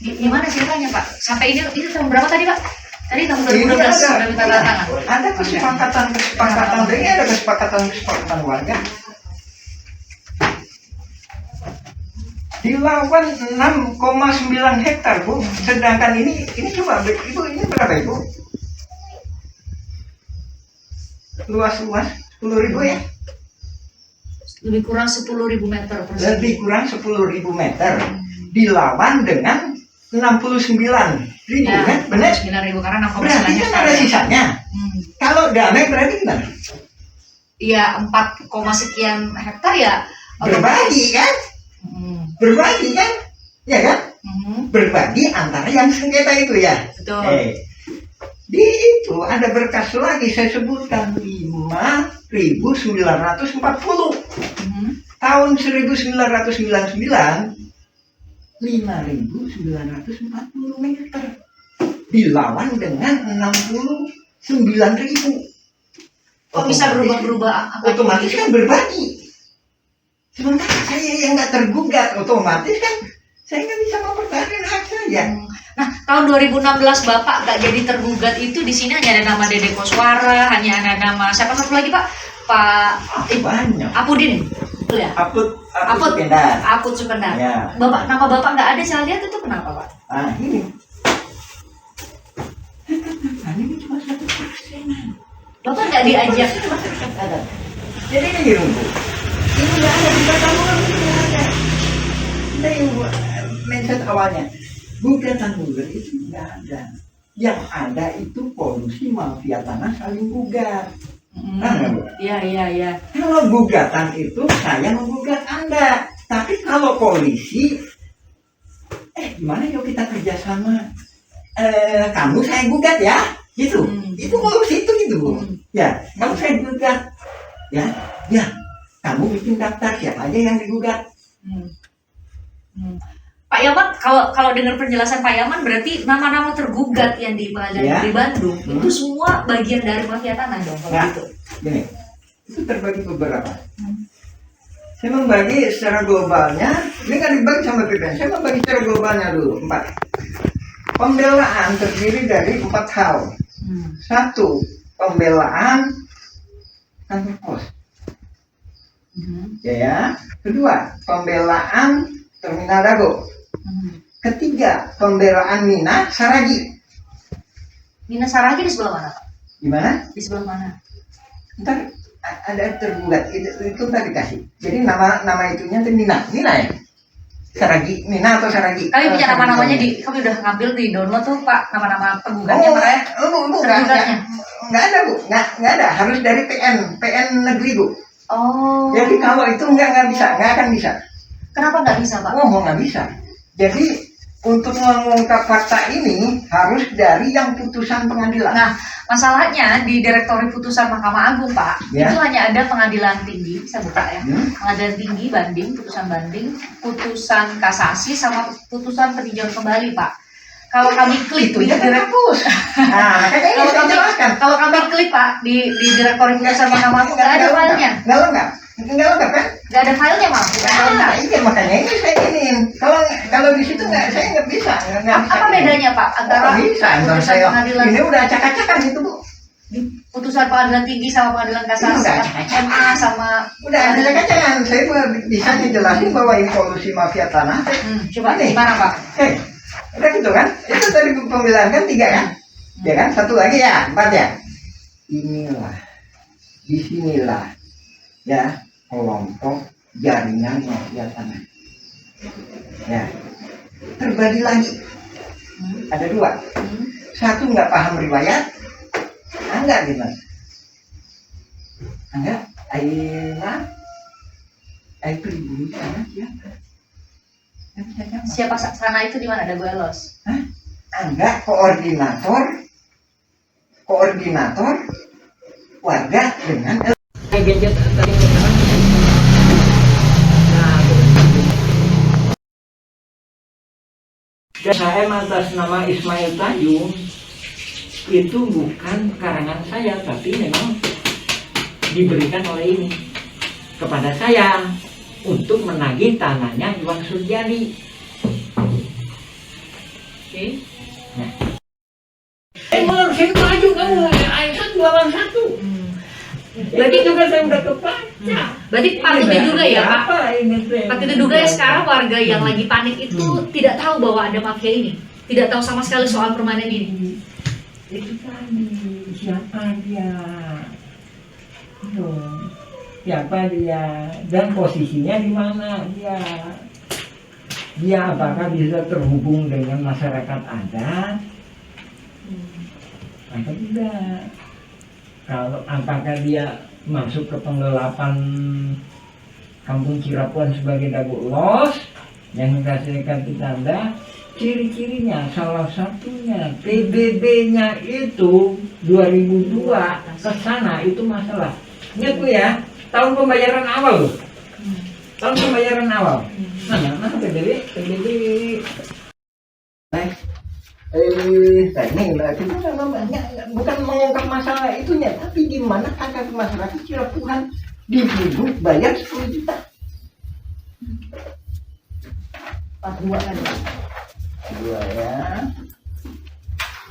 Gimana ceritanya Pak? Sampai ini tahun berapa tadi Pak? Tadi tahun 2012 sudah minta tanda tangan. Ada kesepakatan ini ada kesepakatan warga. Dilawan 6,9 hektar Bu. Sedangkan ini coba Ibu ini berapa Ibu? Luas 10.000 ya? Lebih kurang 10.000 meter persegi. Lebih kurang 10.000 meter. Dilawan dengan 69.000 Ya, kan? Benar? 9.000 karena 6,9 Berarti kan hektar. ada sisanya. Kalau damai berarti gimana? Iya 4, sekian hektar ya. Berbagi kan? Hmm. Berbagi kan? Ya kan? Hmm. Berbagi antara yang sengketa itu ya. Betul. Di itu ada berkas lagi saya sebutkan 5.940 Hmm. tahun 1999 5.940 meter dilawan dengan 69.000. Kok bisa berubah-berubah? Otomatis kan berbagi. Sementara saya yang nggak tergugat, otomatis kan saya nggak bisa mempertahankan hak saya. Nah, tahun 2016 Bapak nggak jadi tergugat itu di sini hanya ada nama Dede Koswara, hanya ada nama siapa satu lagi Pak? Banyak. Apudin. Betul ya? Apud Apud Apud Supendar. Ya. Bapak nama Bapak nggak ada saya lihat itu kenapa Pak? Ah ini. Ini cuma 1%. Bapak nggak diajak. Jadi ini Bu. Ini nggak ada di Batamur, ini nggak ada. Dari mindset awalnya, gugatan Muller itu nggak ada. Yang ada itu polusi mafia tanah saling gugat. Iya. Kalau gugatan itu saya menggugat Anda, tapi kalau polisi, gimana yuk kita kerjasama? Kamu saya gugat ya, gitu. Itu polusi itu gitu Bu. Ya, kamu saya gugat, ya. Kamu bikin daftar siapa aja yang digugat. Pak Yaman, kalau dengar penjelasan Pak Yaman berarti nama-nama tergugat yang di Pengadilan Negeri Bandung itu semua bagian dari mafia tanah dong kalau Nah, gitu. gini, itu terbagi beberapa. Saya membagi secara globalnya, ini kan dibagi sama PPN. Saya membagi secara globalnya dulu 4. Pembelaan terdiri dari 4 hal. 1. Pembelaan kantor pos. Ya. Kedua, pembelaan terminal Dago. Ketiga, pembelaan Mina Saragi. Mina Saragi di sebelah mana Pak? Gimana? Di sebelah mana? Ntar ada tergugat itu tadi kasih. Jadi nama itunya itu Mina ya. Saragi, Mina atau Saragi? Kami punya nama-namanya kami udah ngambil di download tuh Pak, nama-nama penggugatnya Oh, Pak ya. Bu, nggak ada Bu, nggak ada, harus dari PN negeri Bu. Oh. Jadi kalau itu nggak bisa, nggak akan bisa. Kenapa nggak bisa Pak? Oh, nggak bisa. Jadi untuk mengungkap fakta ini harus dari yang putusan pengadilan. Nah, masalahnya di Direktori Putusan Mahkamah Agung Pak, Ya. itu hanya ada pengadilan tinggi, saya buka ya. Hmm. Pengadilan tinggi banding, putusan kasasi sama putusan peninjauan kembali Pak. Kalau kami klik itu di ya kan direk- hapus. Nah, makanya ini saya jelaskan. kalau kami klik Pak di Direktori Putusan Mahkamah Agung nggak ada filenya, Nggak lengkap. Nggak lengkap kan? nggak ada filenya Pak. Nah, iya makanya ini saya ingin. Kalau di situ saya nggak bisa. Nggak bisa. Apa bedanya Pak antara Nggak bisa. Ntar putusan saya pengadilan ini udah acak-acakan itu Bu. di putusan pengadilan tinggi sama pengadilan kasasi, Udah acak-acakan. MA sama Udah acak-acakan. Saya bisa ngejelasin bahwa ini kolusi mafia tanah. coba Ini. gimana Pak? Udah gitu kan? Itu tadi pembelaan kan 3 kan? Ya kan? 1 lagi ya, 4 ya. Inilah, disinilah ya kelompok jaringan mafia tanah. Ya, terbagi lagi. Ada 2. Satu nggak paham riwayat, enggak gimana? Enggak, air pribumi sana siapa? Siapa sana itu di mana? Dago Elos. Enggak, koordinator warga dengan gadget tadi. Dan saya atas nama Ismail Tanjung itu bukan karangan saya, tapi memang diberikan oleh ini kepada saya untuk menagih tanahnya Iwan Surjadi. Oke. Saya maju kamu, kan jualan 1. Berarti juga saya udah kebaca. Berarti patut diduga ya Pak. Apa ini? Patut diduga ya sekarang warga yang lagi panik itu tidak tahu bahwa ada mafia ini, tidak tahu sama sekali soal permainan ini. Itu tadi siapa dia? Siapa dia dan posisinya di mana dia? Dia apakah bisa terhubung dengan masyarakat adat? Atau tidak? Kalau apakah dia masuk ke penggelapan Kampung Cirapuan sebagai Dago Elos yang dikasihkan tanda, ciri-cirinya salah satunya PBB-nya itu 2002 ke sana itu masalah. Ingat Bu ya, tahun pembayaran awal loh. Tahun pembayaran awal. Mana PBB? Ini bukan mengungkap masalah itunya, tapi di mana angka masyarakat Cirapuhan dituduh bayar 10 juta. 42 kan. 2 ya.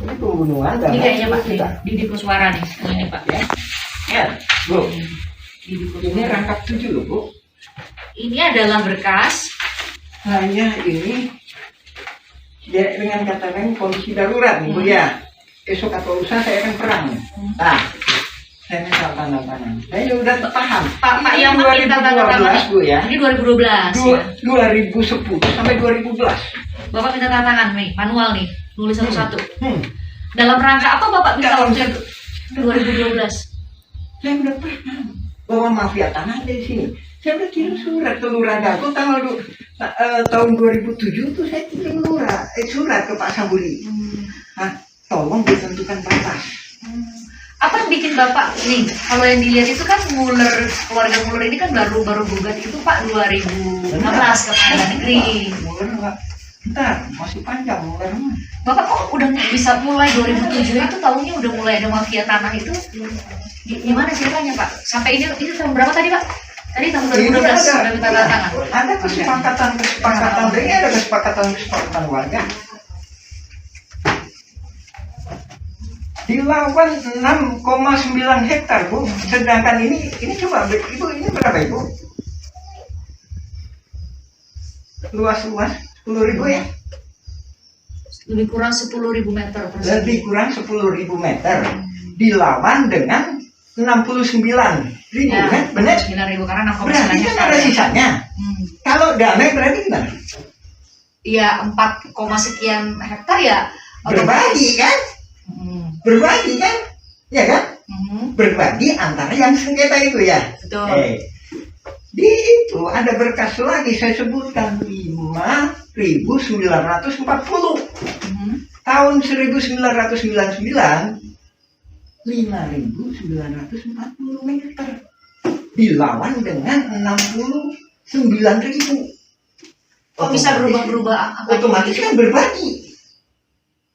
Ini pembunuhan dan Ini kayaknya Pak Didi Kuswara nih. Ini Pak ya. ya, Bu. Didi Ini Kuswara. rangkap 7 loh, Bu. Ini adalah berkas. Saya ini ya, dengan kata lain kondisi darurat nih Bu ya. Esok atau lusa saya akan perang. Nah, saya minta tanda tangan. Saya udah paham. Pak yang meminta tanda tangan 2012 Bu ya. ini 2012 ya. 2010 sampai 2011. Bapak minta tanda tangan nih, manual nih, nulis satu-satu. Hmm. Dalam rangka apa Bapak minta Dalam- waktu itu? 2012. Saya udah paham bahwa mafia tanah ada di sini. Saya udah kirim surat ke Lurah Dago tahun 2007 tuh saya kirim surat ke Pak Sambuli. Nah, tolong ditentukan batas. Apa yang bikin Bapak nih? Kalau yang dilihat itu kan keluarga Muller ini kan baru gugat itu Pak 2016 ke pengadilan negeri. Muler enggak? Bentar, masih panjang Muler mah. Bapak kok udah bisa mulai 2007 itu tahunnya udah mulai ada mafia tanah itu? Gimana ceritanya Pak? Sampai ini tahun berapa tadi Pak? Tadi tahun 2012 sudah minta tanda tangan. Ada kesepakatan ini ada kesepakatan warga. Dilawan 6,9 hektar Bu. Sedangkan ini coba Ibu ini berapa Ibu? Luas 10.000 ya? Lebih kurang 10.000 meter persegi. Lebih kurang 10.000 meter. Dilawan dengan 69.000 Ya, kan? Benar? 9.000 karena 6,9 Berarti kan hektar. ada sisanya. Kalau damai berarti gimana? ya 4, sekian hektar ya berbagi kan? Berbagi kan? Ya kan? Berbagi antara yang sengketa itu ya. Betul. Di itu ada berkas lagi saya sebutkan 5.940 tahun 1999 5.940 meter dilawan dengan 69.000. Kok bisa berubah-berubah? Otomatis kan berbagi.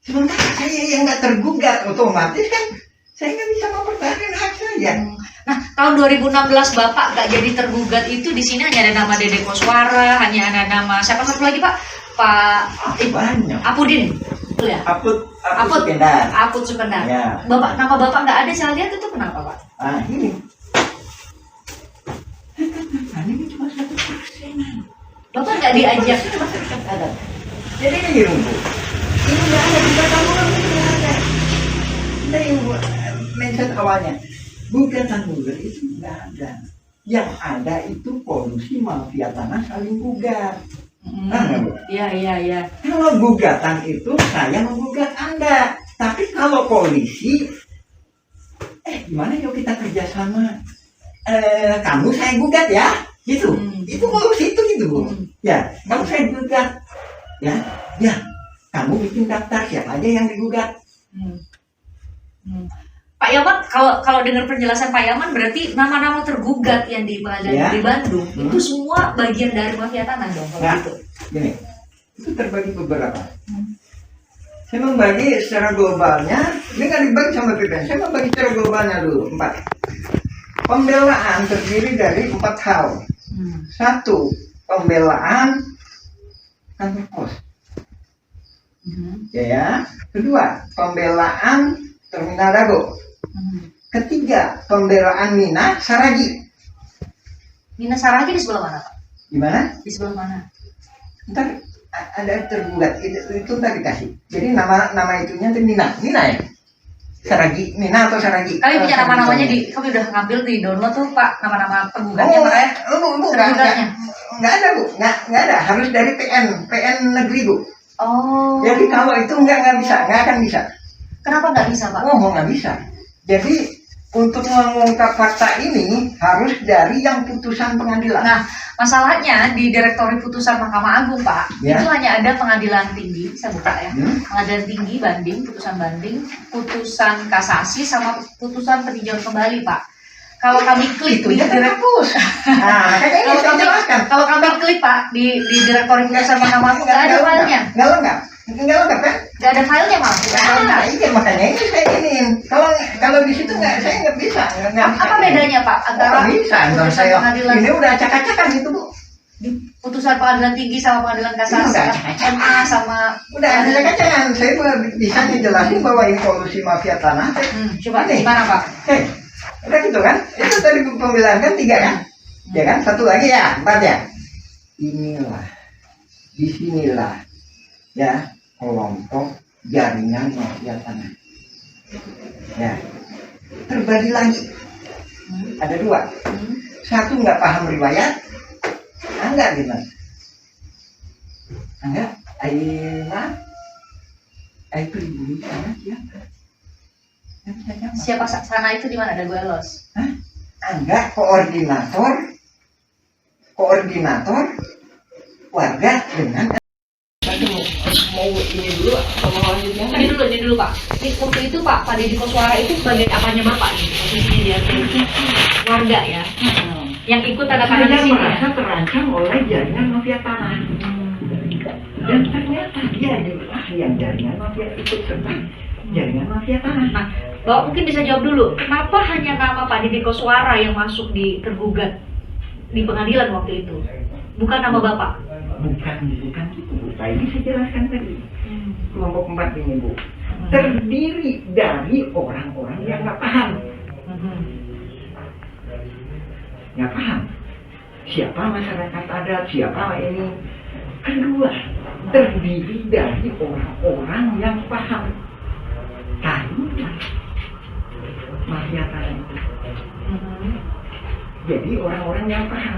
Sementara saya yang nggak tergugat, otomatis kan saya nggak bisa mempertahankan hak saya. Nah, tahun 2016 Bapak nggak jadi tergugat itu di sini hanya ada nama Dede Koswara, hanya ada nama siapa satu lagi Pak? Banyak. Apudin, betul ya? Apud Sukendar. Apud Sukendar. Ya. Nama Bapak nggak ada, saya lihat itu kenapa Pak? Ini. Ini cuma 1%. Bapak nggak diajak. Jadi ini Bu. Ini nggak ada di Batam, nggak ada. Dari mention awalnya, gugatan gugat itu nggak ada. Yang ada itu polusi mafia tanah saling gugat. Iya. Kalau gugatan itu saya menggugat Anda, tapi kalau polisi, gimana yuk kita kerjasama? Kamu saya gugat ya, gitu. Itu polusi itu gitu Bu. Ya, kamu saya gugat, ya. Kamu bikin daftar siapa aja yang digugat. Pak Yaman, kalau dengar penjelasan Pak Yaman berarti nama-nama tergugat yang di pengadilan di Bandung itu semua bagian dari mafia tanah dong kalau gitu. Gini, itu terbagi beberapa. Saya membagi secara globalnya, ini nggak dibagi sama PPN. Saya membagi secara globalnya dulu 4. Pembelaan terdiri dari 4 hal. 1, pembelaan kantor pos. Ya. Kedua, pembelaan terminal Dago. Ketiga, pembelaan Mina Saragi. Mina Saragi di sebelah mana Pak? Di mana? Di sebelah mana? Ntar ada tergugat itu ntar dikasih. Jadi nama itunya itu Mina ya. Saragi, Mina atau Saragi? Kami punya nama-namanya kami udah ngambil di download tuh Pak, nama-nama penggugatnya makanya. Bu, nggak ada Bu, nggak ada. Harus dari PN negeri Bu. Oh. Jadi kalau itu nggak akan bisa. Kenapa nggak bisa Pak? Nggak bisa. Jadi untuk mengungkap fakta ini harus dari yang putusan pengadilan. Nah, masalahnya di Direktori Putusan Mahkamah Agung Pak, Ya. itu hanya ada pengadilan tinggi, saya buka ya. Pengadilan tinggi banding, putusan kasasi sama putusan peninjauan kembali Pak. Kalau kami klik Itu di ya hapus. Nah, makanya ini saya jelaskan. kalau kami klik Pak di Direktori Putusan Mahkamah Agung nggak ada filenya. Nggak lengkap kan? Nggak ada filenya Pak. Iya makanya ini saya iniin. Kalau di situ saya nggak bisa. Apa bedanya Pak antara bisa? putusan pengadilan Ini udah acak-acakan itu Bu. di putusan pengadilan tinggi sama pengadilan kasasi, MA sama Udah acak-acakan. Saya bisa ngejelasin bahwa ini polusi mafia tanah. Coba gimana Pak? Udah gitu kan? Itu tadi pembelaan kan 3 kan? Ya kan? 1 lagi ya, 4 ya. Disinilah ya kelompok jaringan mafia tanah. Ya, terbagi lagi. Ada 2. 1 nggak paham riwayat, enggak gimana? Enggak, pribumi sana siapa? Siapa sana itu di mana? Ada gue los. Enggak, koordinator warga dengan mau ini dulu sama lanjutnya. Ini dulu Pak. Waktu itu Pak Dede Koswara itu sebagai apanya Bapak nih? Posisinya dia warga ya. Yang ikut tanda tangan di sini. Saya merasa terancam oleh jaringan mafia tanah. Dan ternyata dia adalah yang jaringan mafia ikut serta jaringan mafia tanah. Nah, Bapak mungkin bisa jawab dulu. Kenapa hanya nama Pak Dede Koswara yang masuk di tergugat di pengadilan waktu itu? Bukan nama Bapak? Bukan gitu. Ini saya jelaskan tadi. Kelompok 4 ini Bu. Terdiri dari orang-orang yang nggak paham. Nggak paham. Siapa masyarakat adat, siapa ini. Kedua, terdiri dari orang-orang yang paham. Tahulah mafia tanah itu. Jadi orang-orang yang paham.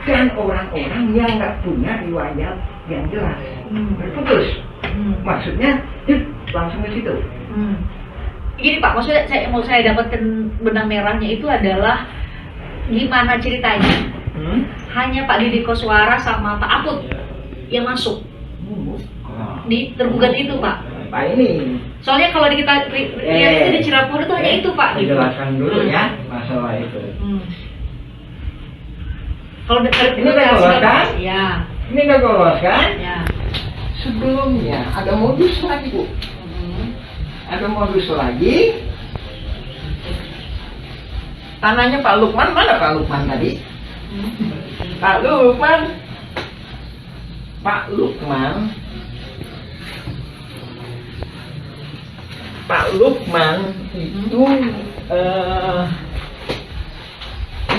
dan orang-orang yang nggak punya riwayat yang jelas berputus. Maksudnya langsung ke situ. Gini Pak, maksudnya mau saya dapatkan benang merahnya itu adalah gimana ceritanya? Hanya Pak Didi Koswara sama Pak Aput yang masuk di tergugat itu Pak. Pak ini Soalnya kalau kita lihat itu di Cirapura itu hanya itu Pak. Gitu. jelaskan dulu ya masalah itu. Kalau Ini udah keluar kan? Ya. Ini udah lolos kan? Ya. Sebelumnya ada modus lagi Bu. Ada modus lagi. Tanahnya Pak Lukman, mana Pak Lukman tadi? Pak Lukman. Pak Lukman. Pak Lukman itu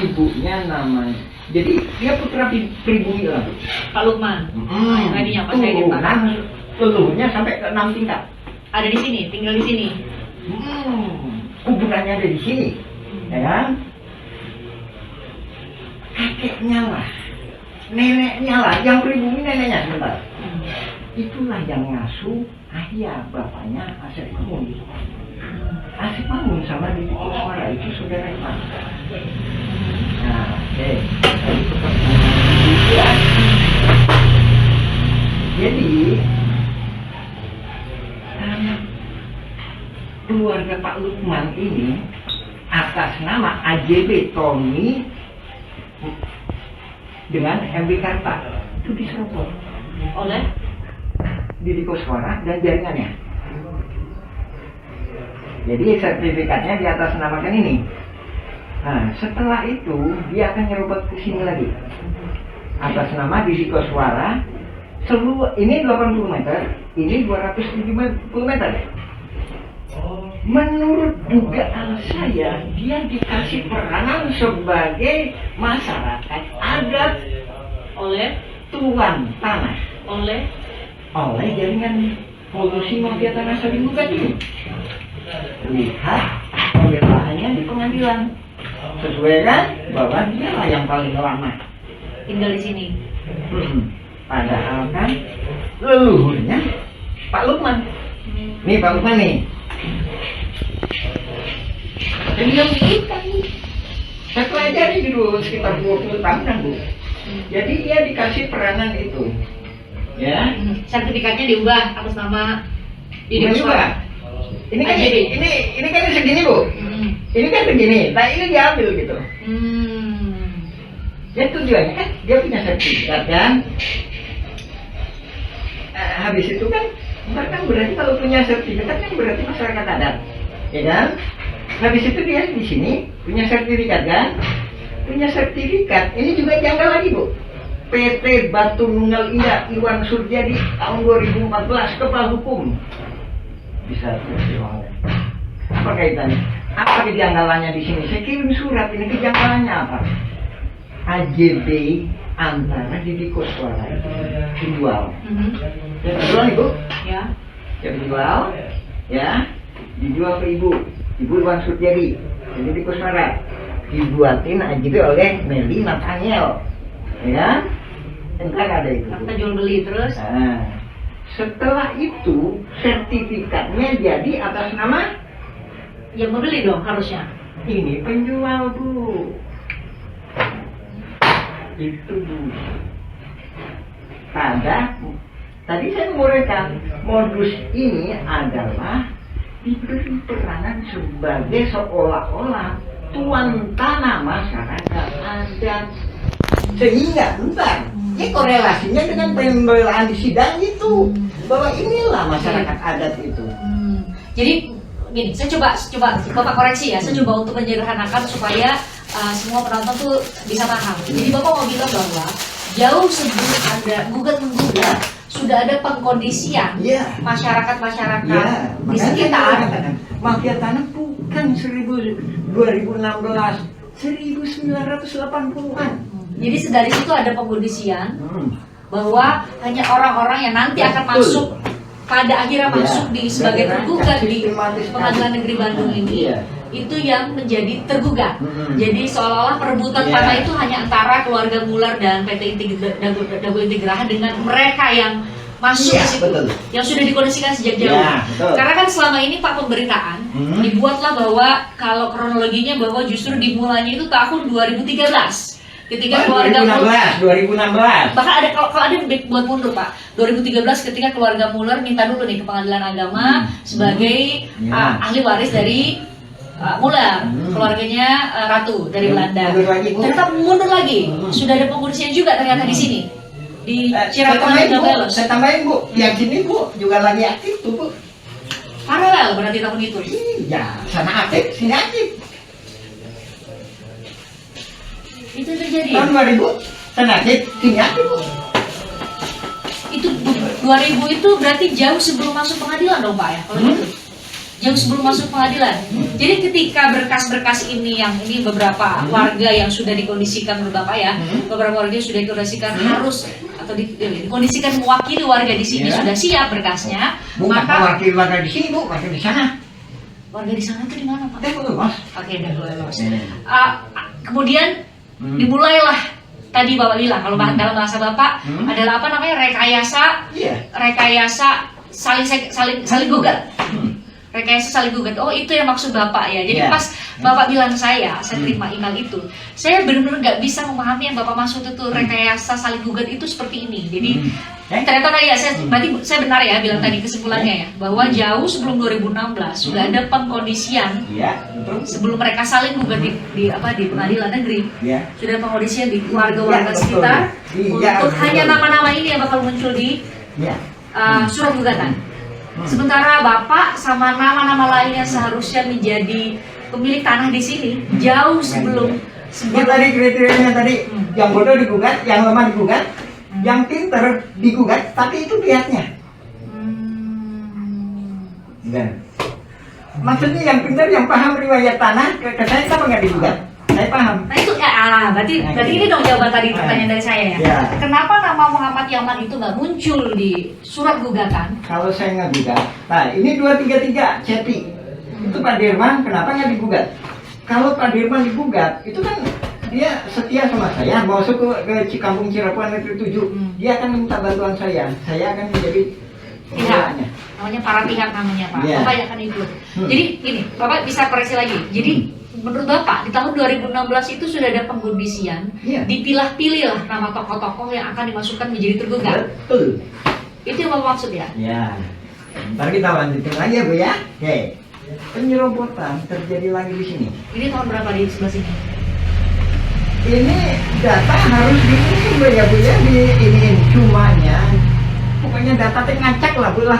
ibunya namanya. Jadi dia putra pribumi lah. Pak Lukman. Tadinya Pak saya Pak. Leluhurnya sampai ke 6 tingkat. Ada di sini, tinggal di sini. Kuburannya ada di sini. Ya kan? Kakeknya lah, neneknya lah, yang pribumi neneknya sebentar. Itulah yang ngasuh ayah bapaknya Asep Mamun. Asep Mamun sama Didi Koswara itu saudara Pak. Nah, oke. Ya. Jadi keluarga Pak Lukman ini atas nama AJB Tommy dengan MB Karta itu diserobot Oleh Didi Koswara dan jaringannya. Jadi sertifikatnya di atas namakan ini. Nah, setelah itu dia akan nyerobot ke sini lagi atas nama Didi Koswara. Seluruh ini 80 meter, ini 270 meter. Menurut dugaan saya, dia dikasih peranan sebagai masyarakat adat oleh tuan tanah oleh oleh jaringan polusi mafia tanah sering bukan ini. Lihat pembelaannya di pengadilan, sesuai kan bahwa dia lah yang paling lama tinggal di sini. Padahal kan leluhurnya Pak Lukman. Nih Pak Lukman nih. Dan dia milikan nih. Saya pelajari dulu sekitar 20 tahunan Bu. Jadi dia dikasih peranan itu. Ya. Sertifikatnya diubah atas nama Didi Bukan juga. Koswara. Ini kan AJB. ini kan segini Bu. Ini kan begini. Nah ini diambil gitu. Ya tujuannya kan dia punya sertifikat kan. Habis itu kan berarti kalau punya sertifikat kan berarti masyarakat adat, ya kan? Habis itu dia di sini punya sertifikat kan? Punya sertifikat. Ini juga janggal lagi Bu. PT Batu Nunggal Indah Iwan Surjadi tahun 2014 kepala hukum. Bisa uangnya. Apa kaitannya? Apa kejanggalannya di sini? Saya kirim surat ini kejanggalannya apa? AJB antara Didi Koswara dijual. Ya dijual nih Bu. Ya. Ya dijual. Ya. Dijual ke Ibu Iwan Surjadi. Didi Koswara. Dibuatin AJB oleh Meli Nathaniel. Ya. Entar ada itu. Kita jual beli terus. Nah, setelah itu sertifikatnya jadi atas nama yang membeli dong harusnya. ini penjual Bu. Itu Bu. Tadi saya menguraikan modus ini adalah diberi peranan sebagai seolah-olah tuan tanah masyarakat adat, sehingga entar ini korelasinya dengan pembelaan di sidang itu bahwa inilah masyarakat adat itu. Jadi gini, saya coba Bapak koreksi ya, saya coba untuk menyederhanakan supaya semua penonton tuh bisa paham. Jadi Bapak mau bilang bahwa jauh sebelum ada gugat-menggugat sudah ada pengkondisian masyarakat-masyarakat di sekitar. Mafia tanah bukan 2016, 1980-an. Jadi dari situ ada pengkondisian bahwa hanya orang-orang yang nanti akan masuk pada akhirnya masuk di sebagai tergugat di Pengadilan Negeri Bandung ini itu yang menjadi tergugat. Hmm. Jadi seolah-olah perebutan Iya. tanah itu hanya antara keluarga Muller dan PT Dago Intigraha dengan mereka yang masuk Iya, ke situ, betul. yang sudah dikondisikan sejak jauh. Iya, betul. Karena kan selama ini Pak pemberitaan dibuatlah bahwa kalau kronologinya bahwa justru dimulainya itu tahun 2013 ketika keluarga Muller 2016. bahkan ada kalau ada buat mundur Pak 2013 ketika keluarga Muller minta dulu nih ke pengadilan agama sebagai Ya. ahli waris dari Muller, keluarganya Ratu dari Belanda. Mundur lagi, Bu. Ternyata mundur lagi. Sudah ada pengurusnya juga ternyata di sini. Di Saya Cirebon tambahin, dan Bu. Gabelos. Saya tambahin, Bu. Yang sini, Bu, juga lagi aktif tuh, Bu. Paralel berarti tahun itu. Iya, sana aktif, sini aktif. Itu terjadi. Tahun 2000, sana aktif, sini aktif, Bu. Itu 2000 itu berarti jauh sebelum masuk pengadilan dong Pak ya? Kalau gitu. Jauh sebelum masuk pengadilan. Jadi ketika berkas-berkas ini yang ini beberapa warga yang sudah dikondisikan menurut Bapak ya, beberapa warga yang sudah dikondisikan harus atau dikondisikan mewakili warga di sini Iya. sudah siap berkasnya, Bukan maka wakil warga di sini, Bu, wakil di sana. warga di sana itu di mana Pak? Tengok tuh, Mas. Oke, Dagoelos. Hmm. Kemudian dimulailah tadi Bapak bilang kalau dalam bahasa Bapak adalah apa namanya rekayasa Iya. saling gugat. Rekayasa saling gugat. Oh itu yang maksud Bapak ya. Jadi Iya. pas Bapak bilang saya terima email itu, saya benar-benar nggak bisa memahami yang Bapak maksud itu rekayasa saling gugat itu seperti ini. Jadi ternyata tadi ya berarti saya benar ya bilang tadi kesimpulannya ya bahwa jauh sebelum 2016 sudah ada pengkondisian Iya, betul. sebelum mereka saling gugat di pengadilan negeri. Iya. Sudah pengkondisian di warga-warga Iya, betul. sekitar Iya, untuk betul. hanya nama-nama ini yang bakal muncul di Iya. surat gugatan. Sementara Bapak sama nama-nama lain yang seharusnya menjadi pemilik tanah di sini jauh sebelum Ini tadi kriterianya tadi, yang bodoh digugat, yang lemah digugat, yang pinter digugat, tapi itu pihaknya. Dan maksudnya yang pinter, yang paham riwayat tanah, ke saya kenapa nggak digugat? Saya paham. Nah itu berarti ini dong jawaban tadi pertanyaan dari saya ya. Ya. Kenapa nama Muhammad Yaman itu nggak muncul di surat gugatan? Kalau saya nggak gugat, nah ini 233 Ceti, itu Pak Dirman, kenapa nggak digugat? Kalau Pak Dirman digugat, itu kan dia setia sama saya, masuk ke Cikampung Cirebon Negeri 7, dia akan minta bantuan saya akan menjadi Pihak, pembelanya. namanya para pihak namanya Pak. Iya. Bapak yang akan ikut. Jadi ini Bapak bisa koreksi lagi. Jadi menurut Bapak di tahun 2016 itu sudah ada pengkondisian, Iya. dipilah-pilih lah nama tokoh-tokoh yang akan dimasukkan menjadi tergugat. Betul. Itu yang Bapak maksud ya? Ya, ntar kita lanjutin lagi ya Bu ya. Oke, penyerobotan terjadi lagi di sini. Ini tahun berapa di sebelah sini? Ini data harus diisi Bu ya Bu ya, ini cumanya. Pokoknya data teh ngacak lah Bu lah.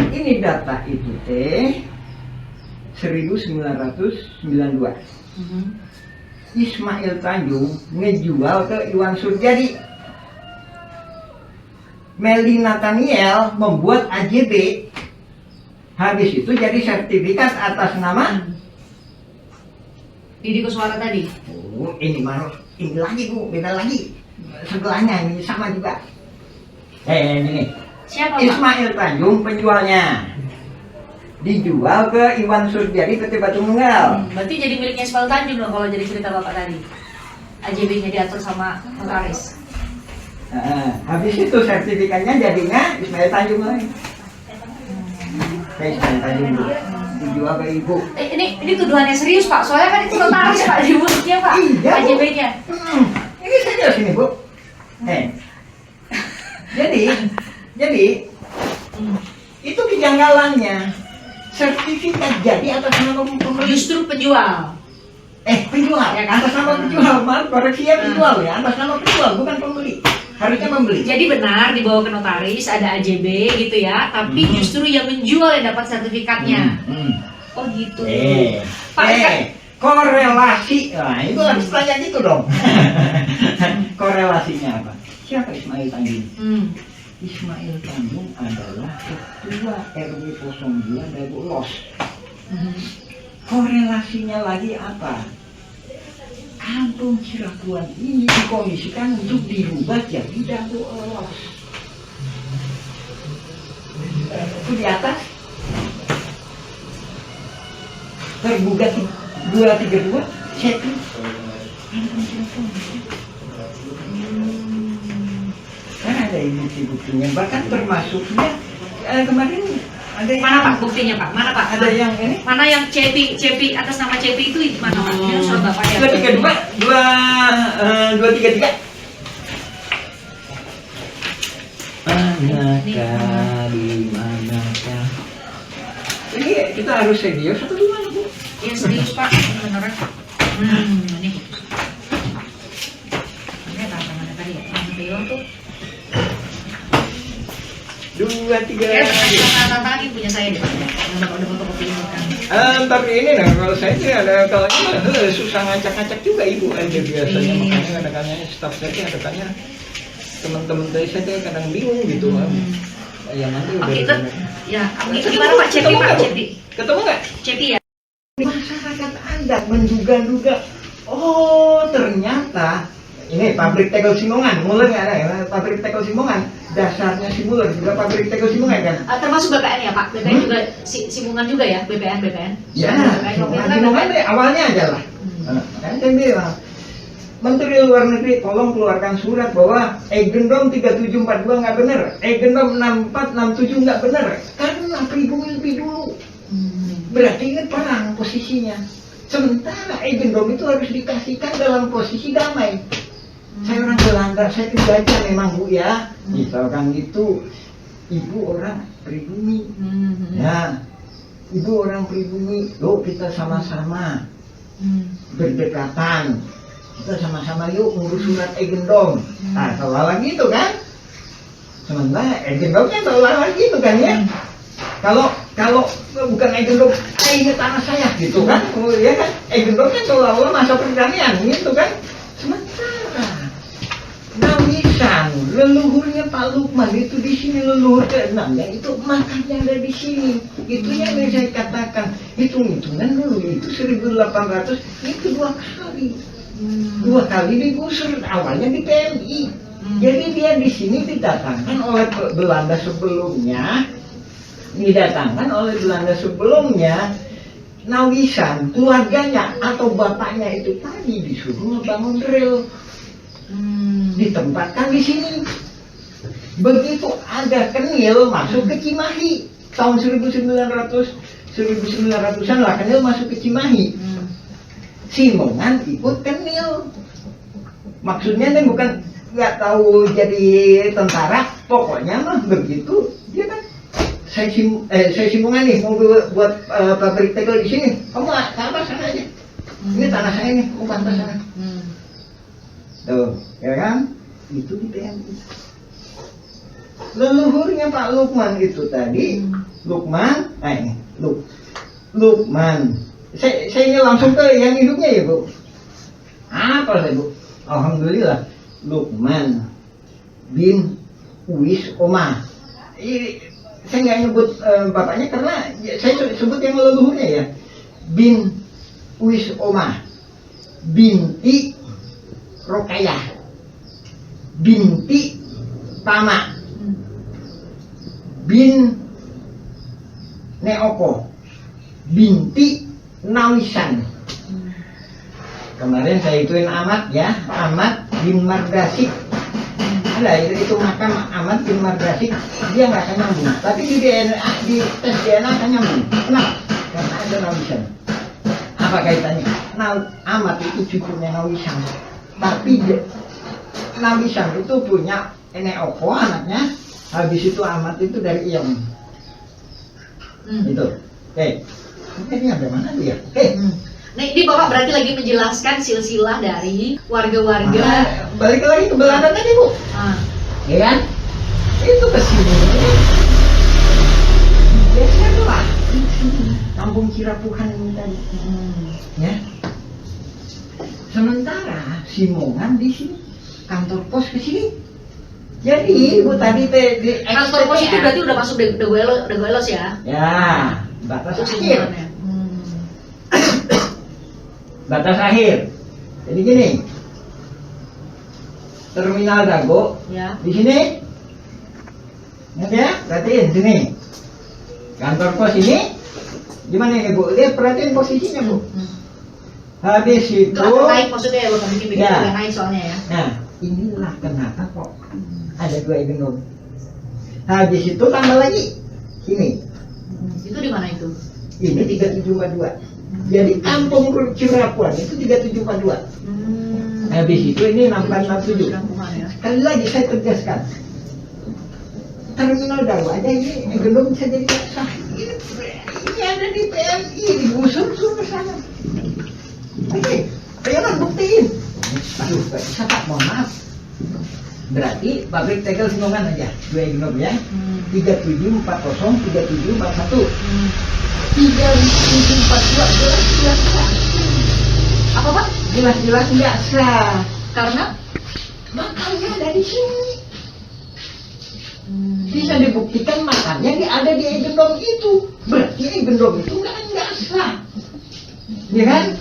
Ini data itu teh 1992. Ismail Tanjung ngejual ke Iwan Surjadi. Meli Nathaniel membuat AJB. Habis itu jadi sertifikat atas nama Didi Kuswara tadi. Oh, ini lagi Bu, beda lagi. Sebelahnya ini sama juga. Ini Siapa Pak? Ismail Tanjung penjualnya. Dijual ke Iwan Surjadi PT Batu Nunggal. Berarti jadi miliknya Ismail Tanjung dong kalau jadi cerita Bapak tadi. AJB-nya diatur sama notaris. Habis itu sertifikatnya jadinya Ismail Tanjung lagi. Ismail Tanjung Bu. Dijual ke Ibu. Ini tuduhannya serius Pak, soalnya kan itu notaris Pak di mulutnya Pak, Iya, Bu. AJB-nya. Ini saja sini Bu. Jadi itu kejanggalannya. Sertifikat jadi atas nama pembeli. Justru penjual. Penjual ya kan? Atas nama penjual, maaf koreksi ya penjual ya, atas nama penjual bukan pembeli. Harusnya membeli. Jadi benar dibawa ke notaris ada AJB gitu ya, tapi justru yang menjual yang dapat sertifikatnya. Oh gitu. Pak, Korelasi. Nah, itu harus tanya gitu dong. Korelasinya apa? Siapa Ismail Tanjung? Ismail Tanjung adalah ketua RW 02 Dagoelos. Korelasinya lagi apa? Kampung Cirapuan ini dikondisikan untuk dirubah jadi Dagoelos. Itu di atas tergugat 232 Cepi. Kan ada bukti-buktinya, bahkan termasuknya kemarin ada yang, Mana Pak buktinya Pak? Mana Pak? ada yang ini Mana yang Cepi atas nama Cepi itu mana Pak? Ini surat Bapak ya? 233. Manakah di manakah? Ini kita harus serius atau gimana Bu? Iya serius Pak, beneran. Ini. Ini tantangannya tadi ya, yang film tuh. 233. Kayak tantangan ini punya saya deh, yang Bapak udah fotokopi ini kan. Tapi ini nah kalau saya sih ada kalanya susah ngacak-ngacak juga Ibu aja biasanya, makanya kadang-kadang staff saya kadang-kadang teman-teman saya kadang bingung gitu kan. Ya nanti udah. Oke, itu ya. Gimana Pak Cepi Pak Cepi? Ketemu nggak? Cepi ya. Masyarakat adat menduga-duga, oh ternyata ini pabrik tegel Simongan, Muller nggak ada ya? Pabrik tegel Simongan, dasarnya si Muller juga pabrik tegel Simongan kan? Termasuk BPN ya Pak? BPN juga, Simungan juga ya? BPN? Ya, BPN Simongan deh awalnya aja lah. Kan saya bilang, Menteri Luar Negeri tolong keluarkan surat bahwa Egendom 3742 nggak benar, Egendom 6467 nggak benar, karena pribumi lebih dulu. Berarti ini perang posisinya. Sementara Egendom itu harus dikasihkan dalam posisi damai. Saya orang Belanda, saya dijajah memang Bu ya. Misalkan gitu, Ibu orang pribumi. Ya, Ibu orang pribumi, yuk kita sama-sama berdekatan. Kita sama-sama yuk ngurus surat Egendom. Nah, seolah gitu kan? Sementara Egendomnya seolah gitu kan ya? Kalau bukan Egendom, ini tanah saya gitu kan? Ya kan? Egendomnya seolah-olah masa perdamaian gitu kan? Sementara Nawisan, leluhurnya Pak Lukman itu di sini, leluhur ke-6-nya itu makanya ada di sini. Itu yang saya katakan, hitung-hitungan dulu itu 1800 itu 2 kali. 2 kali digusur, awalnya di PMI. Jadi dia di sini didatangkan oleh Belanda sebelumnya. Nawisan, keluarganya atau bapaknya itu tadi disuruh ngebangun rel. Ditempatkan di sini. Begitu ada Kenil masuk ke Cimahi tahun 1900-an lah Kenil masuk ke Cimahi. Simongan ikut Kenil. Maksudnya ini bukan nggak tahu jadi tentara, pokoknya mah begitu dia kan. Saya Simongan nih mau buat pabrik tegel di sini. Kamu apa sana aja. Ini tanah saya nih, kamu pantas sana. Tuh, ya kan? Itu di PMI. Leluhurnya Pak Lukman itu tadi, Lukman. Saya ini langsung ke yang hidupnya ya Bu. Apa saya Bu? Alhamdulillah, Lukman bin Uwis Omah. Saya nggak nyebut bapaknya karena saya sebut yang leluhurnya ya. Bin Uwis Omah, binti Rokayah, binti Tama, bin Neoko, binti Nawisan. Kemarin saya ituin Ahmad ya, Ahmad bin Mardasik. Ada itu makam Ahmad bin Mardasik, dia nggak akan nyambung. Tapi di DNA, di tes DNA akan nyambung. Kenapa? Karena ada Nawisan. Apa kaitannya? Ahmad itu cucunya Nawisan. Tapi Nawisan itu punya Neoko anaknya. Habis itu Ahmad itu dari Iyam. Itu. Ini ada mana tuh ya? Nah, ini Bapak berarti lagi menjelaskan silsilah dari warga-warga. Balik lagi ke Belanda tadi Bu. Ya kan? Itu ke sini. Biasanya lah. Kampung Cirapuhan ini tadi. Ya. Sementara Simongan di sini, kantor pos ke sini. Jadi Bu tadi di Kantor pos itu berarti udah masuk Dagoelos ya? Ya, batas akhir. Batas akhir. Jadi gini. Terminal Dago Ya. di sini. Ingat ya? Perhatiin sini. Kantor pos ini Gimana ini Bu? Lihat perhatiin posisinya Bu. Habis itu, Itu agak naik maksudnya ya, bukan bikin Ya. agak naik soalnya ya. nah inilah kenapa kok ada 2 egendom. Habis itu tambah lagi ini. Itu di mana itu? Ini 3742. Jadi kampung Cirapuan itu 3742. Habis itu ini 6467. Kampungan ya. Sekali lagi saya tegaskan, terminal Dago aja ini belum bisa jadi sah. Ini ada di PMI, digusur ke sana. Oke, ayo buktiin. Aduh, Pak, bisa Pak, mohon maaf. Berarti pabrik tegel Singgongan aja, 2 egendom ya. 3740, 3741. 3742 jelas-jelas sah. Apa Pak? Jelas-jelas nggak sah. Karena Makamnya ada di sini. Bisa dibuktikan makamnya dia ada di egendom itu. Berarti egendom itu nggak sah. Ya kan?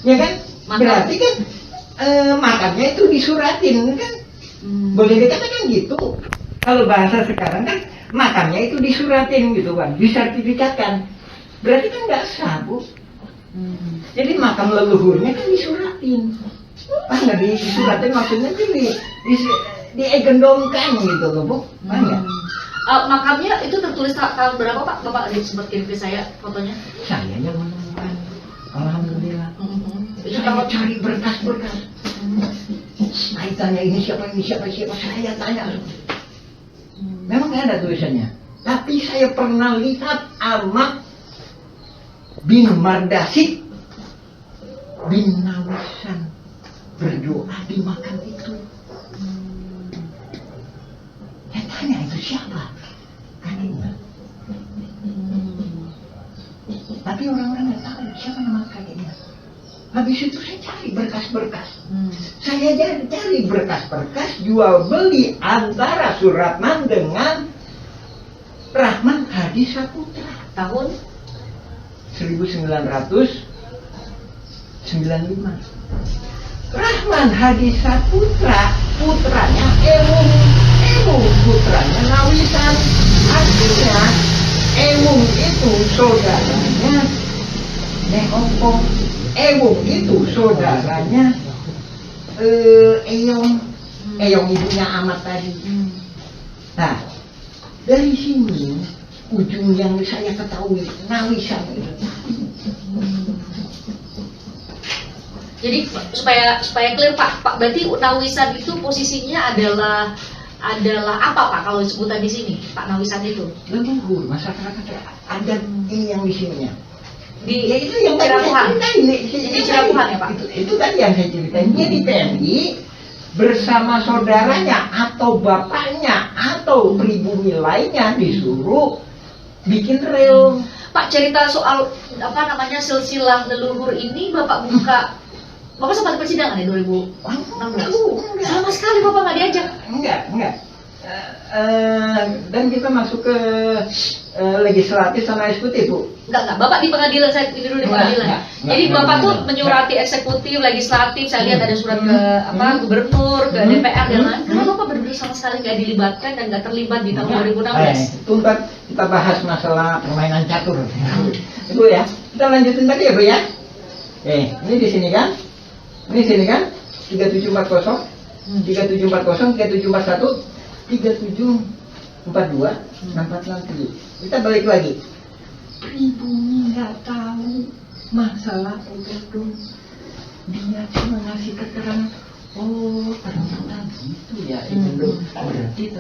Ya kan? Berarti kan makamnya itu disuratin kan? Boleh dikatakan gitu. Kalau bahasa sekarang kan makamnya itu disuratin gitu kan, disertifikatkan. Berarti kan nggak sah Bu. Jadi makam leluhurnya kan disuratin. Pas nggak disuratin maksudnya itu di egendomkan gitu loh Bu. Paham nggak? makamnya itu tertulis tahun berapa Pak? Bapak sempat kirim ke saya fotonya. Saya yang menemukan. Alhamdulillah. Itu Saya cari berkas-berkas. Saya tanya ini siapa saya tanya. Memang nggak ada tulisannya. Tapi saya pernah lihat Ahmad bin Mardasid bin Nawasan berdoa di makam itu. Saya tanya itu siapa? Kakeknya. Tapi orang-orang nggak tahu siapa nama kakeknya. Habis itu saya cari berkas-berkas. Saya cari berkas-berkas jual beli antara Suratman dengan Rahman Hadi Saputra tahun 1995. Rahman Hadi Saputra putranya Ewung putranya Nawisan. Artinya Ewung itu saudaranya Neopo. Ewung itu saudaranya Eyong ibunya Ahmad tadi. Nah, dari sini ujung yang saya ketahui Nawisan itu. Jadi supaya clear Pak, berarti Nawisan itu posisinya adalah apa Pak kalau sebutan di sini Pak Nawisan itu? Leluhur masyarakat ada ini yang di sininya. Di Ya itu yang tadi Cirapuhan. saya ceritain. Di Cirapuhan ya Pak? Itu tadi yang saya ceritain. Dia di PMI bersama saudaranya atau bapaknya atau pribumi lainnya disuruh bikin rel. Pak, cerita soal apa namanya silsilah leluhur ini Bapak Bapak sempat persidangan ya 2016? Sama sekali Bapak nggak diajak? Enggak. Dan kita masuk ke legislatif sama eksekutif Bu. Enggak. Bapak di pengadilan, saya ini dulu di pengadilan. Enggak. Jadi Bapak tuh menyurati eksekutif, legislatif, saya lihat ada surat ke gubernur, ke DPR dan lain. Kenapa Bapak benar-benar sama sekali nggak dilibatkan dan nggak terlibat di tahun 2016? Itu ntar kita bahas masalah permainan catur. Ibu ya, kita lanjutin tadi ya Bu ya. Ini di sini kan? Ini sini kan? 3740, 3740, 3741, 3742, 6467. Kita balik lagi. Pribumi nggak tahu masalah egendom. Dia cuma ngasih keterangan. Oh, ternyata gitu ya egendom. Berarti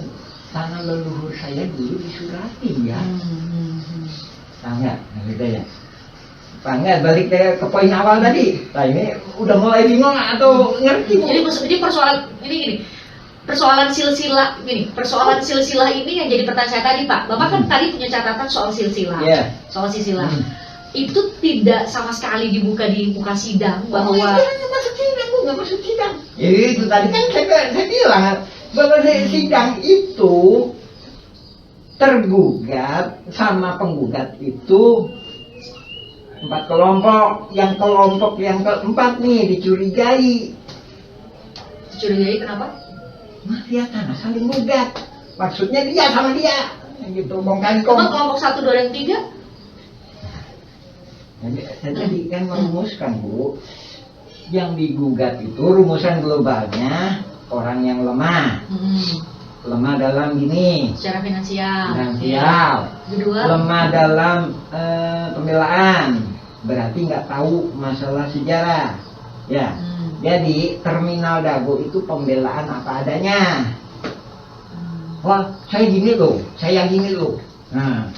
tanah leluhur saya dulu disuratin ya. Tahu nggak? Nah, gitu ya. Pak nggak balik ke poin awal tadi. Nah ini udah mulai bingung atau ngerti? Jadi persoalan ini gini. Persoalan silsilah ini yang jadi pertanyaan saya tadi Pak. Bapak kan tadi punya catatan soal silsilah. Yeah. Soal silsilah. Itu tidak sama sekali dibuka di muka sidang bahwa nggak masuk sidang, Bu, nggak masuk sidang. Jadi itu tadi kan saya bilang bahwa sidang itu tergugat sama penggugat itu 4 kelompok. Yang kelompok yang keempat nih dicurigai. Dicurigai kenapa? Mafia tanah saling gugat. Maksudnya dia sama dia. Gitu bongkar Emang kelompok 1, 2, dan 3? Saya tadi kan merumuskan, Bu, yang digugat itu rumusan globalnya orang yang lemah. Lemah dalam gini, Secara finansial. Kedua, lemah dalam pembelaan, berarti nggak tahu masalah sejarah. Ya, jadi terminal Dago itu pembelaan apa adanya. Wah, saya gini loh, saya gini loh. Nah,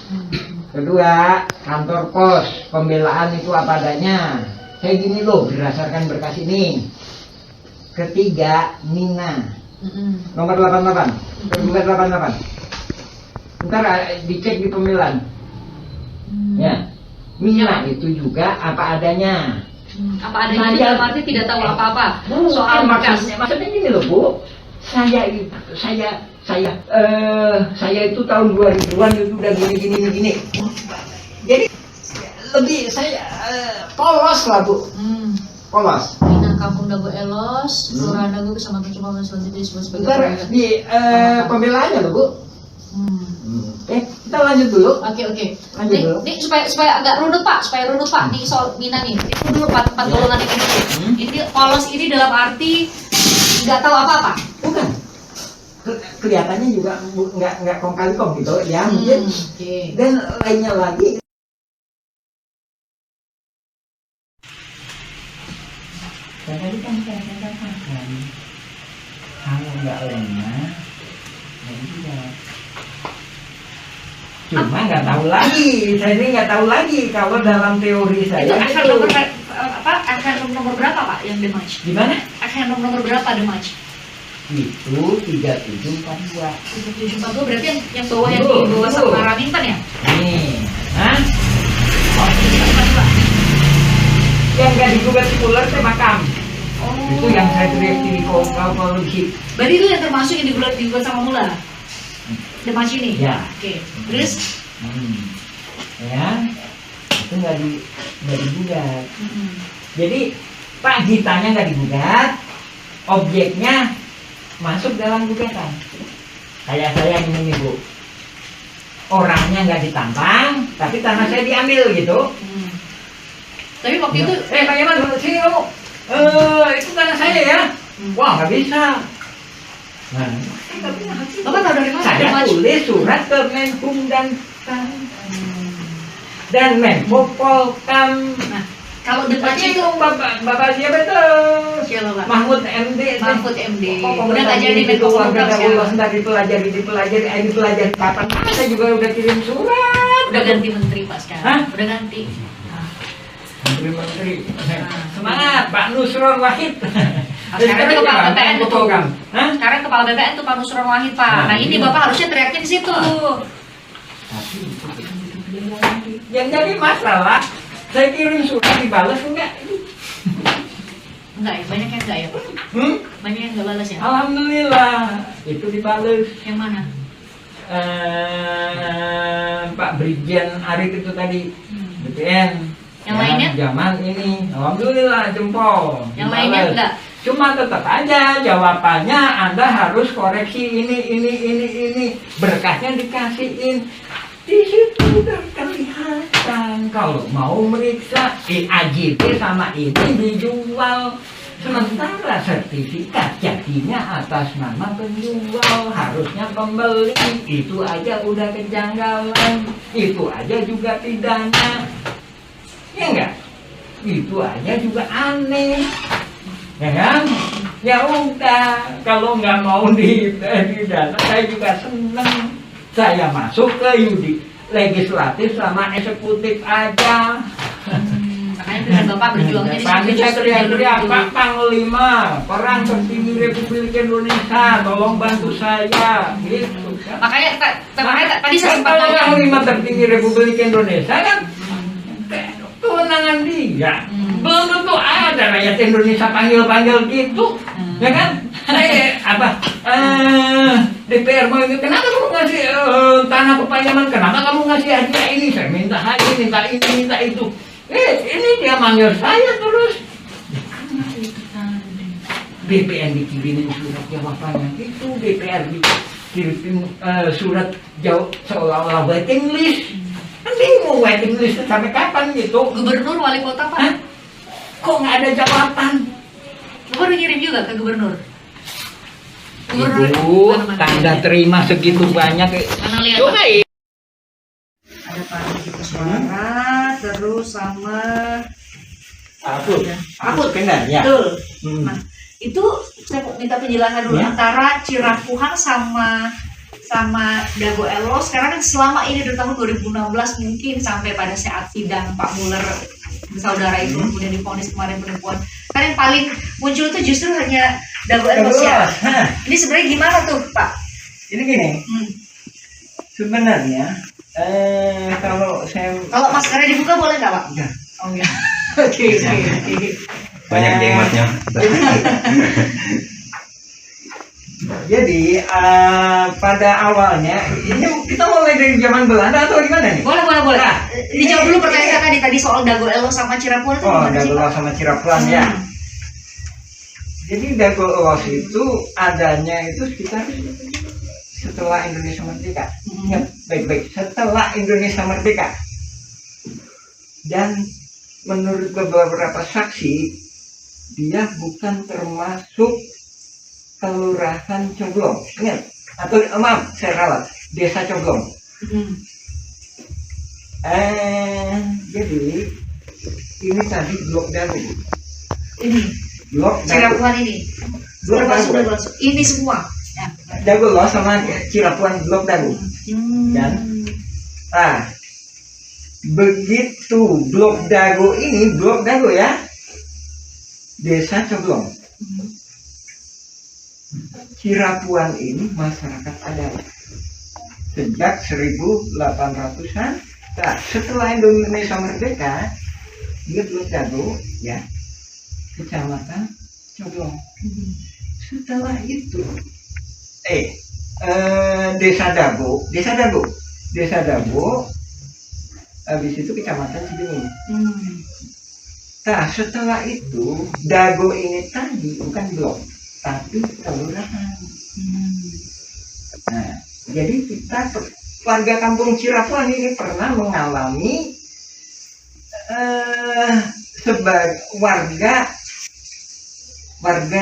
kedua, kantor pos, pembelaan itu apa adanya. Saya gini loh, berdasarkan berkas ini. Ketiga, Nina. Nomor 88. Tergugat 88. Ntar dicek di pembelaan. Ya. Nina itu juga apa adanya. apa adanya dalam arti tidak tahu apa-apa soal berkas. Maksudnya gini loh, Bu. Saya itu tahun 2000-an itu udah gini. Jadi lebih saya polos lah, Bu. Polos. Bina Kampung Dago Elos, Kelurahan Dago, Kecamatan Cimol, selanjutnya disebut sebagai Ntar di pembelaannya loh, Bu. Kita lanjut dulu. Oke. Lanjut dulu. Nih supaya agak runut Pak, Nih soal Nina nih. Itu dulu empat golongan ini dulu. Ini polos ini dalam arti nggak tahu apa-apa. Bukan. Kelihatannya juga nggak kong kali kong gitu ya, mungkin. Oke. Dan lainnya lagi. Dan tadi kan saya katakan, kalau nggak lemah, nggak juga. Cuma nggak tahu lagi, saya ini nggak tahu lagi kalau dalam teori saya. Itu akan nomor apa? Akan nomor berapa Pak yang dematch? Gimana? Akan nomor berapa dematch? Itu 3742. 3742 berarti yang bawah yang di bawah sama Raminten ya? Nih, hah? Oh, 3742. Yang nggak digugat sekuler itu makam. Oh. Itu yang saya teriak di polisi. Berarti itu yang termasuk yang digugat sama Mula. Dematch ini? Ya. Oke. Terus? Ya, itu nggak digugat. Jadi Pak Gitanya nggak digugat, objeknya masuk dalam gugatan. Kayak saya ini nih, Bu. Orangnya nggak ditambang, tapi tanah saya diambil gitu. Tapi waktu itu Pak Yaman, sini kamu. Itu tanah saya ya. Wah, nggak bisa. Nah, Bapak tahu dari mana? saya tulis surat ke Menhum dan Menko Polkam. Nah, kalau debat Itu itu bapak siapa itu? siapa Pak? Mahfud MD. Mahfud MD. Udah Udah nggak jadi Menko Polkam Allah sekarang. ntar dipelajari kapan? Saya juga udah kirim surat. Udah ganti menteri Pak sekarang. Hah? Udah ganti. Menteri. Semangat Pak Nusron Wahid. Sekarang itu kepala BPN Menko itu. Polkam. Hah? Sekarang kepala BPN tuh Pak Nusron Wahid Pak. Nah ini Bapak harusnya teriaknya di situ. Tapi yang jadi masalah, saya kirim surat dibalas enggak? Enggak ya, banyak yang enggak ya Pak. Banyak yang enggak balas ya. Alhamdulillah itu dibalas. Yang mana? Pak Brigjen Arif itu tadi BPN. Yang lainnya? Zaman ini, alhamdulillah jempol. Yang Dibalas. lainnya enggak? Cuma tetap aja jawabannya Anda harus koreksi ini. Berkasnya dikasihin. Di situ udah kelihatan kalau mau meriksa AJT sama ini dijual. Sementara sertifikat jadinya atas nama penjual, harusnya pembeli. Itu aja udah kejanggalan, itu aja juga pidana. Ya enggak? Itu aja juga aneh. Ya kan? Ya udah, kalau nggak mau didana, saya juga seneng. Saya masuk ke legislatif sama eksekutif aja. Makanya dengan Bapak berjuangnya di Pasti saya teriak-teriak, Pak Panglima, peran tertinggi Republik Indonesia, tolong bantu saya. Gitu. Makanya tadi saya sempat Kalau nanya. Panglima tertinggi Republik Indonesia kan kewenangan dia. Belum tentu ada rakyat Indonesia panggil gitu, ya kan? DPR mau ini, kenapa kamu ngasih tanah ke Pak Yaman? Kenapa kamu ngasih hadiah ini? Saya minta ini, minta itu. Ini dia manggil saya terus. BPN dikirimin surat jawabannya itu, DPR dikirim surat jawab seolah-olah waiting list. Kan bingung waiting list itu sampai kapan gitu. Gubernur, wali kota, Pak? Hah? Kok nggak ada jawaban? Bapak udah ngirim juga ke gubernur? Ibu, Mana? tanda terima segitu banyak. Mana lihat, Coba Pak? ya. Ada Pak Riki Suara, terus sama Aku benar ya. betul. Hmm. Nah, itu saya mau minta penjelasan dulu Ya. antara Cirapuhan sama Dago Elos. Sekarang kan selama ini dari tahun 2016 mungkin sampai pada saat sidang Pak Muller saudara itu kemudian divonis kemarin penipuan. Kan yang paling muncul itu justru hanya Dago Elos ya. Hah, Ini sebenarnya gimana tuh Pak? ini gini, Hmm. sebenarnya kalau saya Kalau maskernya dibuka boleh nggak Pak? Enggak. Oh enggak. Oke. Banyak geng masnya. Jadi pada awalnya ini kita mulai dari zaman Belanda atau gimana nih? Boleh. Nah, Dijawab dulu pertanyaan saya tadi soal Dago Elos sama Cirapuhan itu Oh, gimana sih Dago Pak? Elos sama Cirapuhan ya. Hmm. Jadi Dago Elos itu adanya itu sekitar setelah Indonesia merdeka. Ingat baik-baik, setelah Indonesia merdeka. Dan menurut beberapa saksi, dia bukan termasuk kelurahan Coblong. Ingat? Atau maaf, saya ralat, desa Coblong. Hmm. Jadi ini tadi blok Dago. Ini Blok Dago. Cirapuhan ini Blok termasuk Dago. Dago Elos. Ini semua. Ya. Dago Elos sama Cirapuhan blok Dago. Dan begitu blok Dago ini, blok Dago ya, desa Coblong. Cirapuhan ini masyarakat adat sejak 1800-an. Nah, setelah Indonesia merdeka, dia blok Dago ya, kecamatan Coblong. Setelah itu desa Dago, habis itu kecamatan Cibengi. Nah, setelah itu Dago ini tadi bukan blok, tapi kelurahan. Nah, jadi kita warga kampung Cirapuhan ini pernah mengalami sebagai warga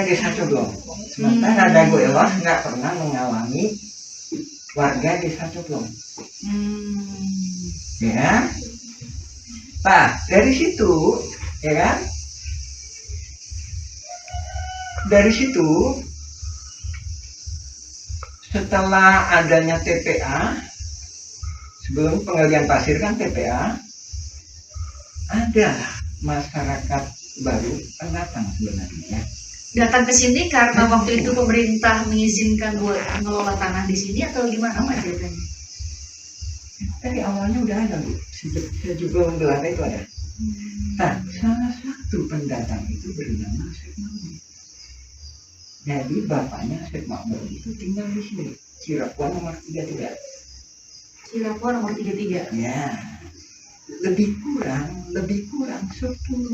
desa Coblong. Sementara Dago Elos nggak pernah mengalami warga desa Coblong. Ya. Nah, dari situ, ya kan? Dari situ, setelah adanya TPA, sebelum penggalian pasir kan TPA, ada masyarakat baru pendatang sebenarnya. Datang ke sini karena waktu itu pemerintah mengizinkan buat mengelola tanah di sini atau gimana Pak ceritanya? Dari awalnya udah ada, Bu. Sebelum Belanda itu ada. Nah, salah satu pendatang itu bernama Syekh Makmur. Jadi bapaknya Syekh Makmur itu tinggal di sini, Cirapuhan nomor 33. Cirapuhan nomor 33. Ya, lebih kurang 10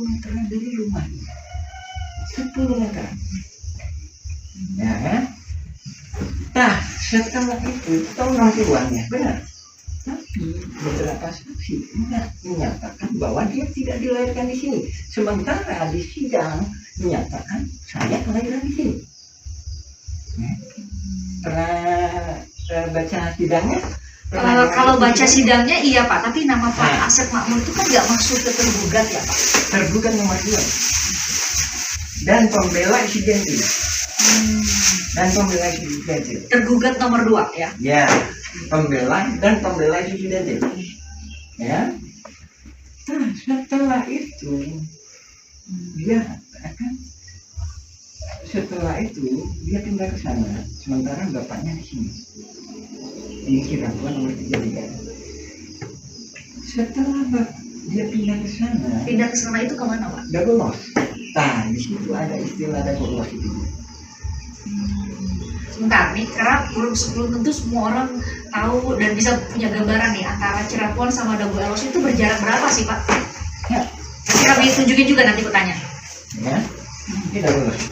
meter dari rumahnya. 10 meter. Ya kan? Nah, setelah itu tahu orang tuanya, benar. Tapi beberapa saksi menyatakan bahwa dia tidak dilahirkan di sini. Sementara di sidang menyatakan saya kelahiran di sini. Pernah baca sidangnya? Kalau baca sidangnya iya Pak, tapi nama Pak Asep Makmur itu kan nggak masuk ke tergugat ya Pak? Tergugat nomor 2 dan pembela insidentil. Tergugat nomor 2 ya? Ya, pembela insidentil. Ya. Nah, setelah itu dia pindah ke sana, sementara bapaknya di sini. Ini Cirapuhan nomor 33. Setelah dia pindah ke sana itu kemana Pak? Dago Elos. Nah, di situ ada istilah Dago Elos itu. Sebentar nih, karena belum tentu semua orang tahu dan bisa punya gambaran nih antara Cirapuhan sama Dago Elos itu berjarak berapa sih Pak? Ya. Nanti kami tunjukin juga nanti pertanyaan. Ya, ini Dago Elos.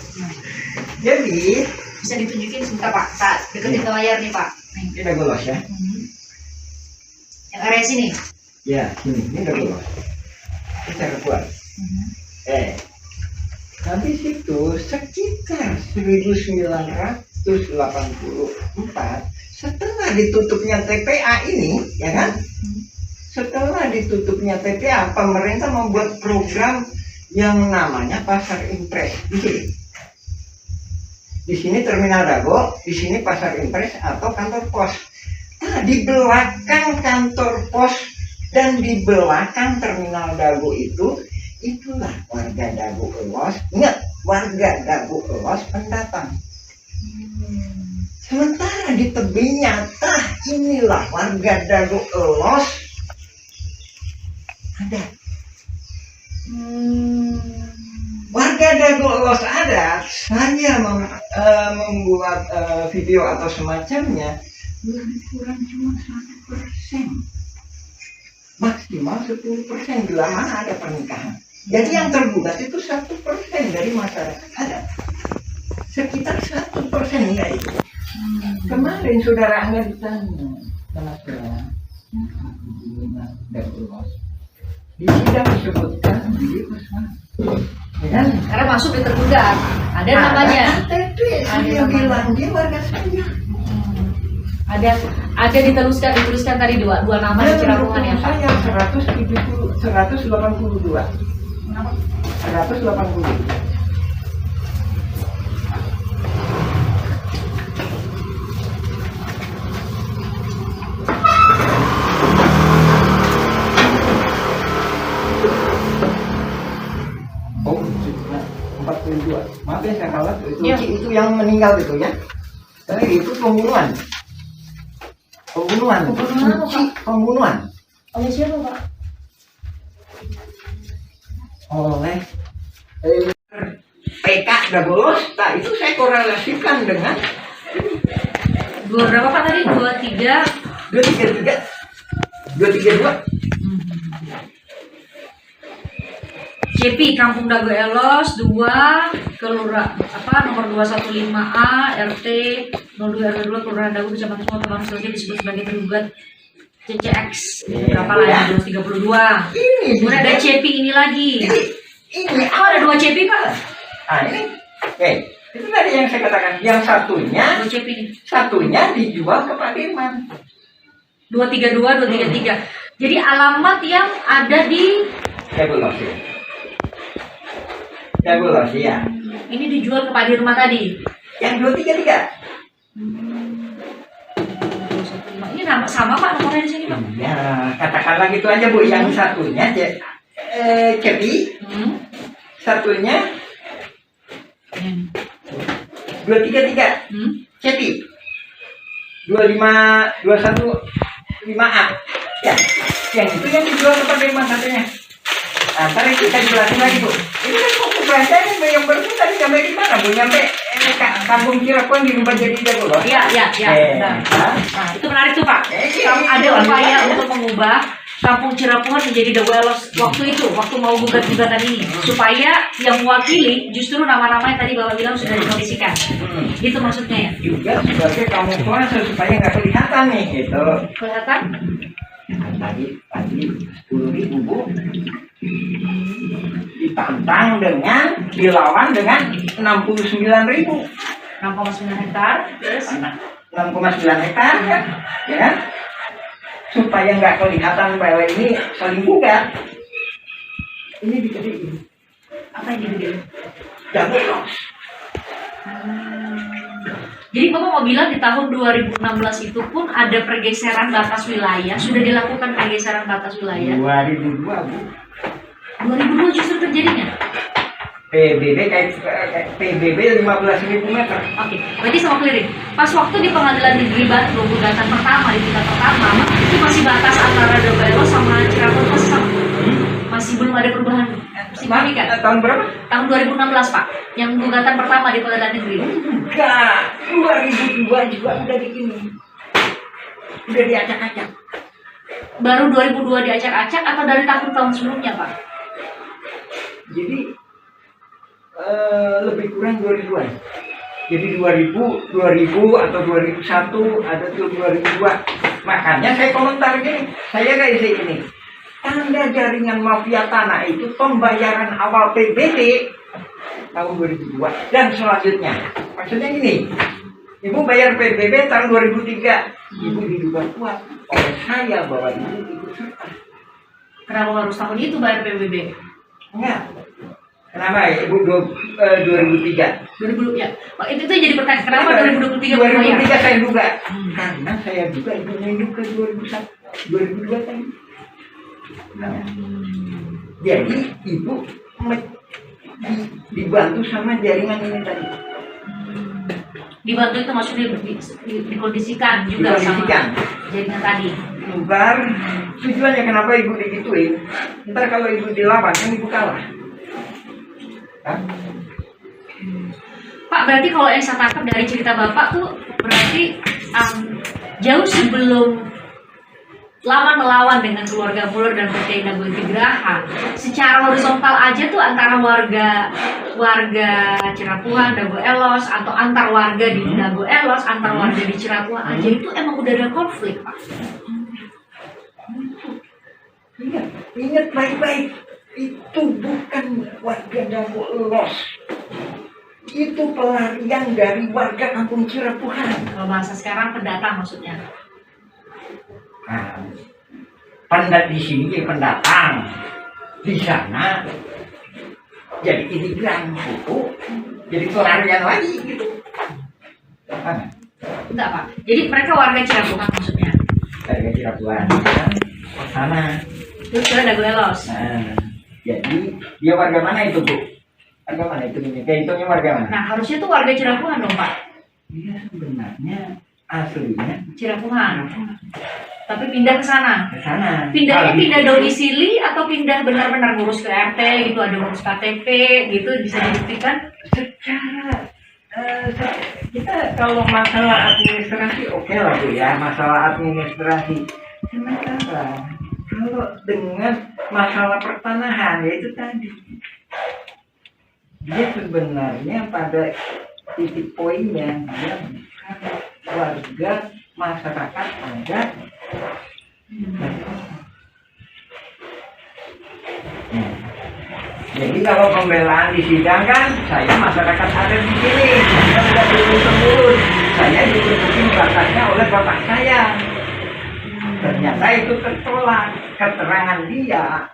Jadi Bisa ditunjukin sebentar Pak, saat deketin ke layar nih Pak. Nih. ini Dago Elos ya. Yang area sini. Ya, ini dagu elos. Secara kuat. Habis itu sekitar 1984 setelah ditutupnya TPA ini, ya kan? Setelah ditutupnya TPA, pemerintah membuat program yang namanya Pasar Impres di sini. Di sini Terminal Dago, di sini Pasar Impres atau kantor pos. Nah, di belakang kantor pos dan di belakang Terminal Dago itulah warga Dago Elos. Ingat, warga Dago Elos pendatang. Sementara di tebing nyata inilah warga Dago Elos ada. Warga Dago Elos ada. Saya membuat video atau semacamnya lebih kurang cuma 1%, maksimal 10% bila mana ada pernikahan. Jadi yang tergugat itu 1% dari masyarakat ada. Sekitar 1% ya itu. Kemarin saudara Angga ditanya sama saya, di sidang disebutkan di kan? Karena masuk di tergugat, ada namanya. KTP saya bilang dia warga saya. Ada dituliskan tadi dua nama di Cirapungan ya Pak. Saya 182. 180. Oh, 42. Maaf ya saya kalah. Itu yang meninggal itu ya. Tapi itu pembunuhan. Pembunuhan. Oleh siapa Pak? Oleh PK Dago. Nah itu saya korelasikan dengan Berapa Pak tadi? 232. CP Kampung Dago Elos 2 Kelurahan nomor 215A RT 02 RW 2 Kelurahan Dago Kecamatan Kota Bang Selesai disebut sebagai tergugat CCX berapa lah 232. Kemudian ada CP ini lagi. Ini ada 2 CP Pak? Ini itu tadi yang saya katakan. Yang satunya 2 CP ini. Satunya dijual ke Pak Dirman. 232 233. Jadi alamat yang ada di Dago Elos ya. ini dijual ke Pak Dirman tadi. Yang 233. Ini nama sama Pak nomornya di sini Pak. Ya, katakanlah gitu aja Bu. Yang satunya Cepi. Satunya 233. Cepi. 2155A. Ya, yang itu yang dijual ke Pak Dirman satunya. Ntar kita jelasin lagi Bu. Ini kan fokus bahasanya yang baru tadi sampai di mana Bu? Nyampe Kampung Cirapungan dirubah jadi Dago Elos. Iya. Nah, itu menarik tuh Pak. Ada upaya untuk mengubah Kampung Cirapungan menjadi Dago Elos waktu mau gugatan ini, supaya yang mewakili justru nama-nama yang tadi Bapak bilang sudah dikondisikan. Itu maksudnya ya. Juga sebagai kamuflase supaya nggak kelihatan nih gitu. Kelihatan? Tadi 10.000 Bu. Ditantang dengan dilawan dengan 69.000. 6,9 hektar. Terus 6,9 hektar kan, ya kan? Supaya nggak kelihatan bahwa ini saling gugat. Ini digedein. apa yang digedein? Dago Elos. Jadi Bapak mau bilang di tahun 2016 itu pun ada pergeseran batas wilayah, sudah dilakukan pergeseran batas wilayah. 2002 Bu. 2002 justru terjadinya. PBB kayak PBB 15.000 meter. Oke, berarti sama clearing. Pas waktu di Pengadilan Negeri Bandung gugatan pertama di tingkat pertama itu masih batas antara Dago Elos sama Cirapungan masih sama. Masih belum ada perubahan signifikan. Tahun berapa? Tahun 2016 Pak, yang gugatan pertama di Pengadilan Negeri. Enggak, 2002 juga udah begini. Udah diacak-acak. Baru 2002 diacak-acak atau dari tahun-tahun sebelumnya Pak? Jadi lebih kurang 2000-an. Jadi 2000 atau 2001 ada tuh 2002. Makanya saya komentar gini, saya kayak ini. tanda jaringan mafia tanah itu pembayaran awal PBB tahun 2002 dan selanjutnya. Maksudnya gini, ibu bayar PBB tahun 2003, ibu diduga kuat oleh saya bahwa ibu ikut serta. Kenapa harus tahun itu bayar PBB? Enggak. Kenapa ibu 2003? 2000 ya. Oh, itu jadi pertanyaan. Kenapa 2023 bayar? 2003 saya duga. Karena saya duga ibunya hidup ke 2002 tadi. Nah, jadi ibu dibantu sama jaringan ini tadi. Dibantu itu maksudnya dikondisikan juga sama jaringan tadi. Ntar tujuannya kenapa ibu digituin? Ntar kalau ibu dilawan kan ibu kalah. Hah? Pak, berarti kalau yang saya tangkap dari cerita Bapak tuh berarti jauh sebelum Lawan melawan dengan keluarga Muller dan PT Dago Intigraha, secara horizontal aja tuh antara warga Cirapuhan, Dago Elos, atau antar warga di Dago Elos, antar warga di Cirapuhan aja itu emang udah ada konflik, Pak. Ingat baik-baik, itu bukan warga Dago Elos, itu pelarian dari warga kampung Cirapuhan. Kalau bahasa sekarang pendatang maksudnya. Nah, di sini jadi pendatang, di sana jadi imigran, jadi pelarian lagi gitu. Enggak, Pak. Jadi mereka warga Cirapuhan maksudnya. Warga Cirapuhan, sana. Terus ke Dago Elos. Nah, jadi dia warga mana itu, Bu? Warga mana itu? Kayak itunya warga mana? Nah, harusnya tuh warga Cirapuhan dong, Pak. Dia sebenarnya aslinya Cirapuhan. Tapi pindah ke sana. ke sana. Pindahnya pindah domisili atau pindah benar-benar ngurus ke RT gitu, ada ngurus KTP gitu, bisa dibuktikan? Secara kita kalau masalah administrasi oke lah Bu ya, masalah administrasi. Sementara kalau dengan masalah pertanahan yaitu tadi, dia sebenarnya pada titik poinnya dia bukan warga masyarakat adat. Jadi kalau pembelaan di sidang kan saya masyarakat adat di sini, saya sudah turun-temurun, saya ditutupi batasnya oleh bapak saya. Ternyata itu tertolak. Keterangan dia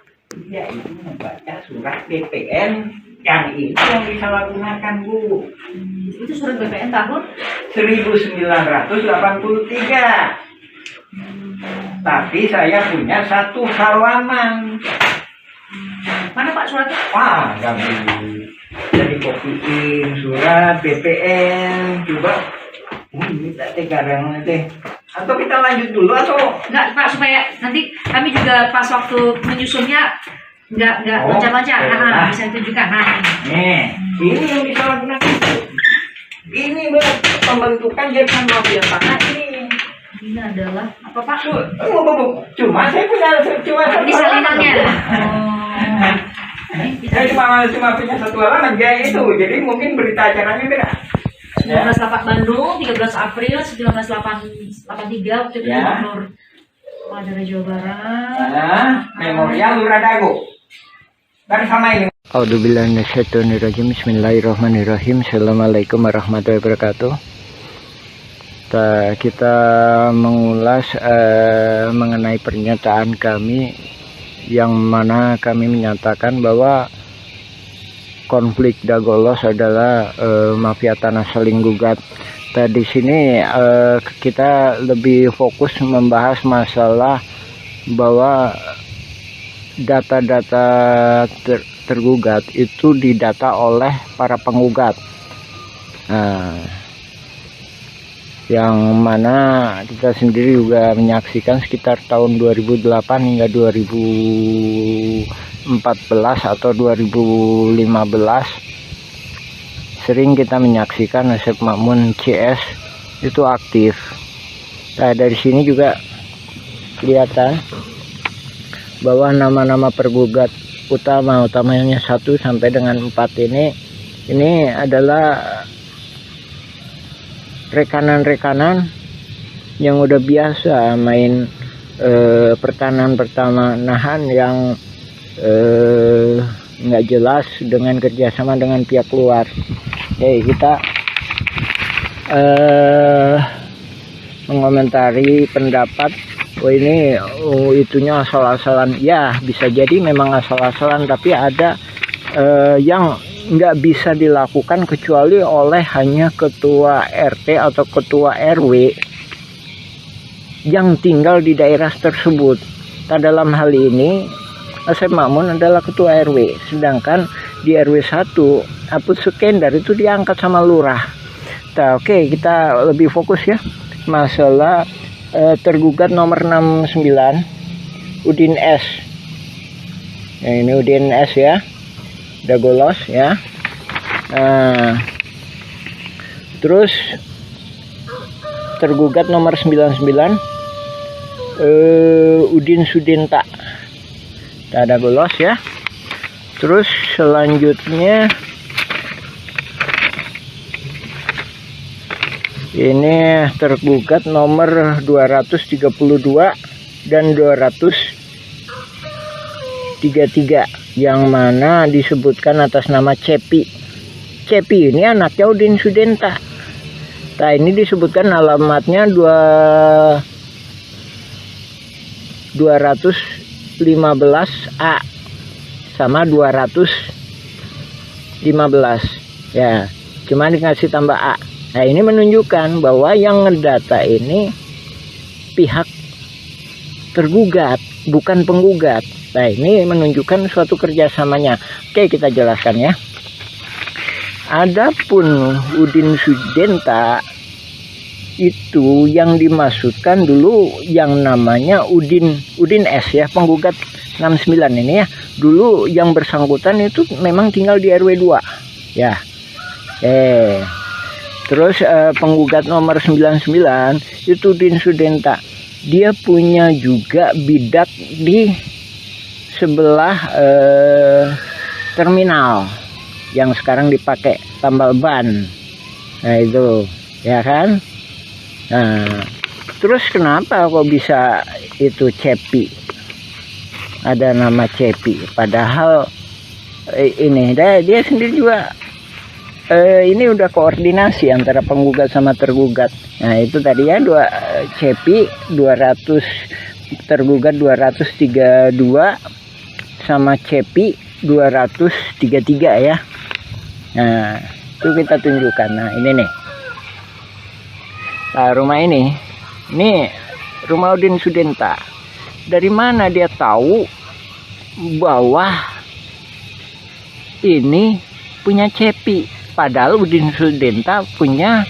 itu membaca surat BPN yang itu yang disalahgunakan, Bu. Itu surat BPN tahun 1983. Tapi saya punya satu halaman. mana Pak suratnya? Wah, nggak bisa. Jadi kopiin surat BPN, coba. Ini tadi kadang nanti. Atau kita lanjut dulu atau? Enggak Pak, supaya nanti kami juga pas waktu menyusunnya nggak loncat-loncat. Nah, bisa ditunjukkan. Nah, ini yang disalahgunakan. Ini pembentukan jaringan mafia tanah ini. ini adalah apa Pak? Cuma saya punya Ini salinannya. Saya cuma punya satu halaman kayak itu, jadi mungkin berita acaranya beda. 1908 Bandung, 13 April 1983 waktu itu Gubernur daerah Jawa Barat. Nah, Memorial Lurah Dago. Dan sama ini. A'udzubillahiminasyaitonirrajim. Bismillahirrahmanirrahim. Assalamualaikum warahmatullahi wabarakatuh. Kita mengulas mengenai pernyataan kami yang mana kami menyatakan bahwa konflik Dago Elos adalah mafia tanah saling gugat. Di sini kita lebih fokus membahas masalah bahwa data-data tergugat itu didata oleh para penggugat. Yang mana kita sendiri juga menyaksikan sekitar tahun 2008 hingga 2014 atau 2015 sering kita menyaksikan Asep Makmun CS itu aktif. Nah, dari sini juga kelihatan bahwa nama-nama pergugat utamanya 1 sampai dengan 4 ini adalah rekanan-rekanan yang udah biasa main pertanahan yang nggak jelas dengan kerjasama dengan pihak luar. Oke, kita mengomentari pendapat ini itunya asal-asalan. Ya, bisa jadi memang asal-asalan, tapi ada yang nggak bisa dilakukan kecuali oleh hanya ketua RT atau ketua RW yang tinggal di daerah tersebut. Nah, dalam hal ini Asep Makmun adalah ketua RW, sedangkan di RW 1 Aput Sukendar itu diangkat sama lurah. Nah, oke, kita lebih fokus ya masalah tergugat nomor 69 Udin S. Nah, ini Udin S ya, udah golos ya. Nah, terus tergugat nomor 99 Udin Sudinta, ada golos ya. Terus selanjutnya ini tergugat nomor 232 dan 233 yang mana disebutkan atas nama Cepi. Cepi ini anaknya Udin Sudinta. Nah, ini disebutkan alamatnya 215A sama 215 ya, cuma dikasih tambah A. Nah, ini menunjukkan bahwa yang ngedata ini pihak tergugat, bukan penggugat. Nah, ini menunjukkan suatu kerjasamanya. Oke, kita jelaskan ya. Adapun Udin Sudinta itu yang dimaksudkan dulu yang namanya Udin S ya, penggugat 69 ini ya. Dulu yang bersangkutan itu memang tinggal di RW 2 ya. Terus penggugat nomor 99 itu Udin Sudinta. Dia punya juga bidak di sebelah terminal yang sekarang dipakai tambal ban. Nah, itu ya kan. Nah, terus kenapa kok bisa itu Cepi, ada nama Cepi, padahal ini dia sendiri juga ini udah koordinasi antara penggugat sama tergugat. Nah, itu tadi ya, Cepi 200 tergugat 232 sama Cepi 233 ya. Nah, itu kita tunjukkan. Nah, ini nih. Nah, rumah ini rumah Udin Sudinta. Dari mana dia tahu bahwa ini punya Cepi? Padahal Udin Sudinta punya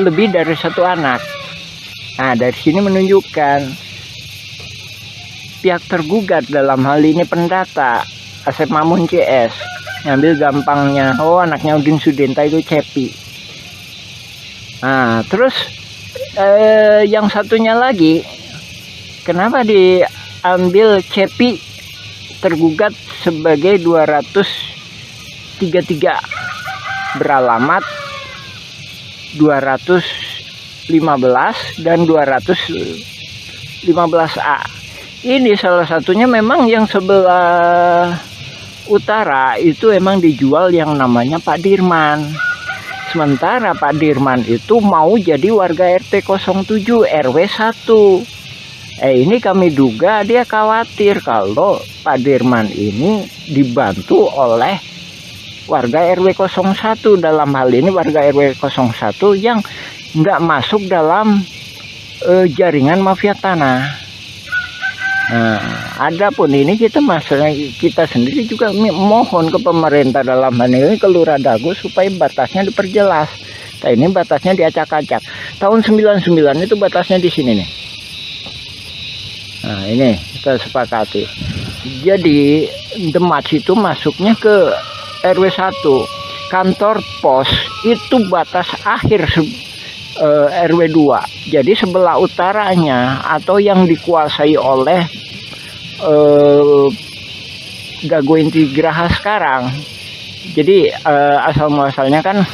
lebih dari satu anak. Nah, dari sini menunjukkan pihak tergugat, dalam hal ini pendata Asep Makmun CS, ngambil gampangnya, oh anaknya Udin Sudinta itu Cepi. Nah, terus yang satunya lagi, kenapa diambil Cepi tergugat sebagai 233 beralamat 215 dan 215A. Ini salah satunya memang yang sebelah utara itu emang dijual yang namanya Pak Dirman. Sementara Pak Dirman itu mau jadi warga RT 07 RW 1. Ini kami duga dia khawatir kalau Pak Dirman ini dibantu oleh warga RW 01, dalam hal ini warga RW 01 yang nggak masuk dalam jaringan mafia tanah. Nah, adapun ini kita sendiri juga mohon ke pemerintah, dalam hal ini ke Lurah Dago, supaya batasnya diperjelas. Nah, ini batasnya diacak-acak. Tahun 99 itu batasnya di sini nih. Nah, ini kita sepakati. Jadi Demak itu masuknya ke RW 1. Kantor pos itu batas akhir RW 2. Jadi sebelah utaranya atau yang dikuasai oleh Dago Inti Graha sekarang. Jadi asal muasalnya kan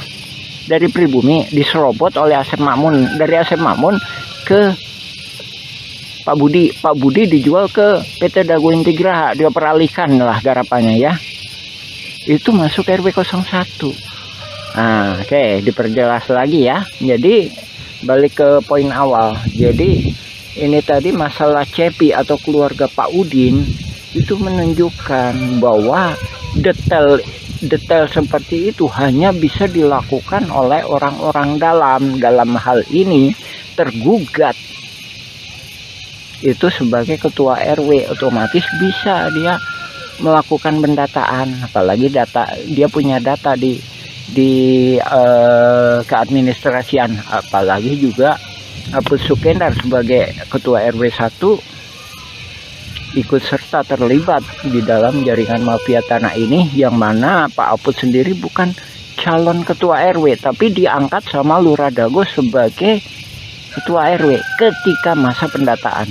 dari pribumi diserobot oleh Asep Makmun, dari Asep Makmun ke Pak Budi dijual ke PT Dago Integraha, dia peralihkan lah garapannya ya. Itu masuk RW 01. Nah, oke, diperjelas lagi ya. Jadi balik ke poin awal. Jadi ini tadi masalah Cepi atau keluarga Pak Udin itu menunjukkan bahwa detail seperti itu hanya bisa dilakukan oleh orang-orang dalam hal ini tergugat itu sebagai ketua RW, otomatis bisa dia melakukan pendataan, apalagi dia punya data di keadministrasian, apalagi juga Apus Sukendar sebagai ketua RW 1 ikut serta terlibat di dalam jaringan mafia tanah ini, yang mana Pak Apus sendiri bukan calon ketua RW tapi diangkat sama Lurah Dago sebagai ketua RW ketika masa pendataan.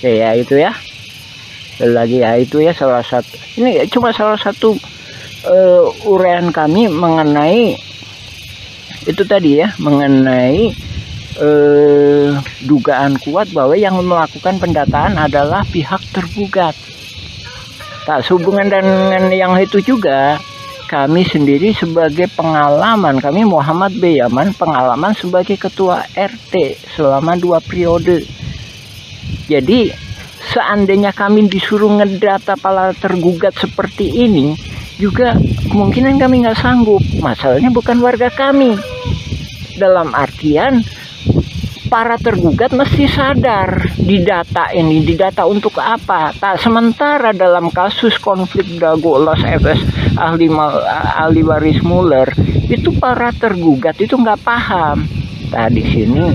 Oke ya, itu ya lagi ya, itu ya salah satu, ini cuma salah satu uraian kami mengenai itu tadi ya, mengenai dugaan kuat bahwa yang melakukan pendataan adalah pihak tergugat. Tak sehubungan dengan yang itu juga, kami sendiri sebagai pengalaman, kami Muhammad B. Yaman, pengalaman sebagai ketua RT selama 2 periode. Jadi seandainya kami disuruh ngedata para tergugat seperti ini, juga kemungkinan kami nggak sanggup. Masalahnya bukan warga kami. Dalam artian para tergugat mesti sadar didata ini, didata untuk apa. Tak sementara dalam kasus konflik Dago Los FS ahli waris Muller itu para tergugat itu nggak paham. Nah di sini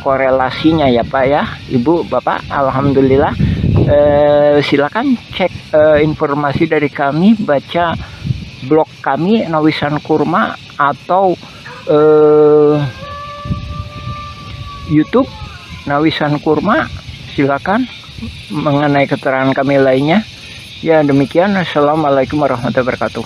korelasinya ya Pak ya, Ibu, Bapak, alhamdulillah. Silakan cek informasi dari kami, baca blog kami Nawisan Kurma atau YouTube Nawisan Kurma, silakan mengenai keterangan kami lainnya. Ya demikian, assalamualaikum warahmatullahi wabarakatuh.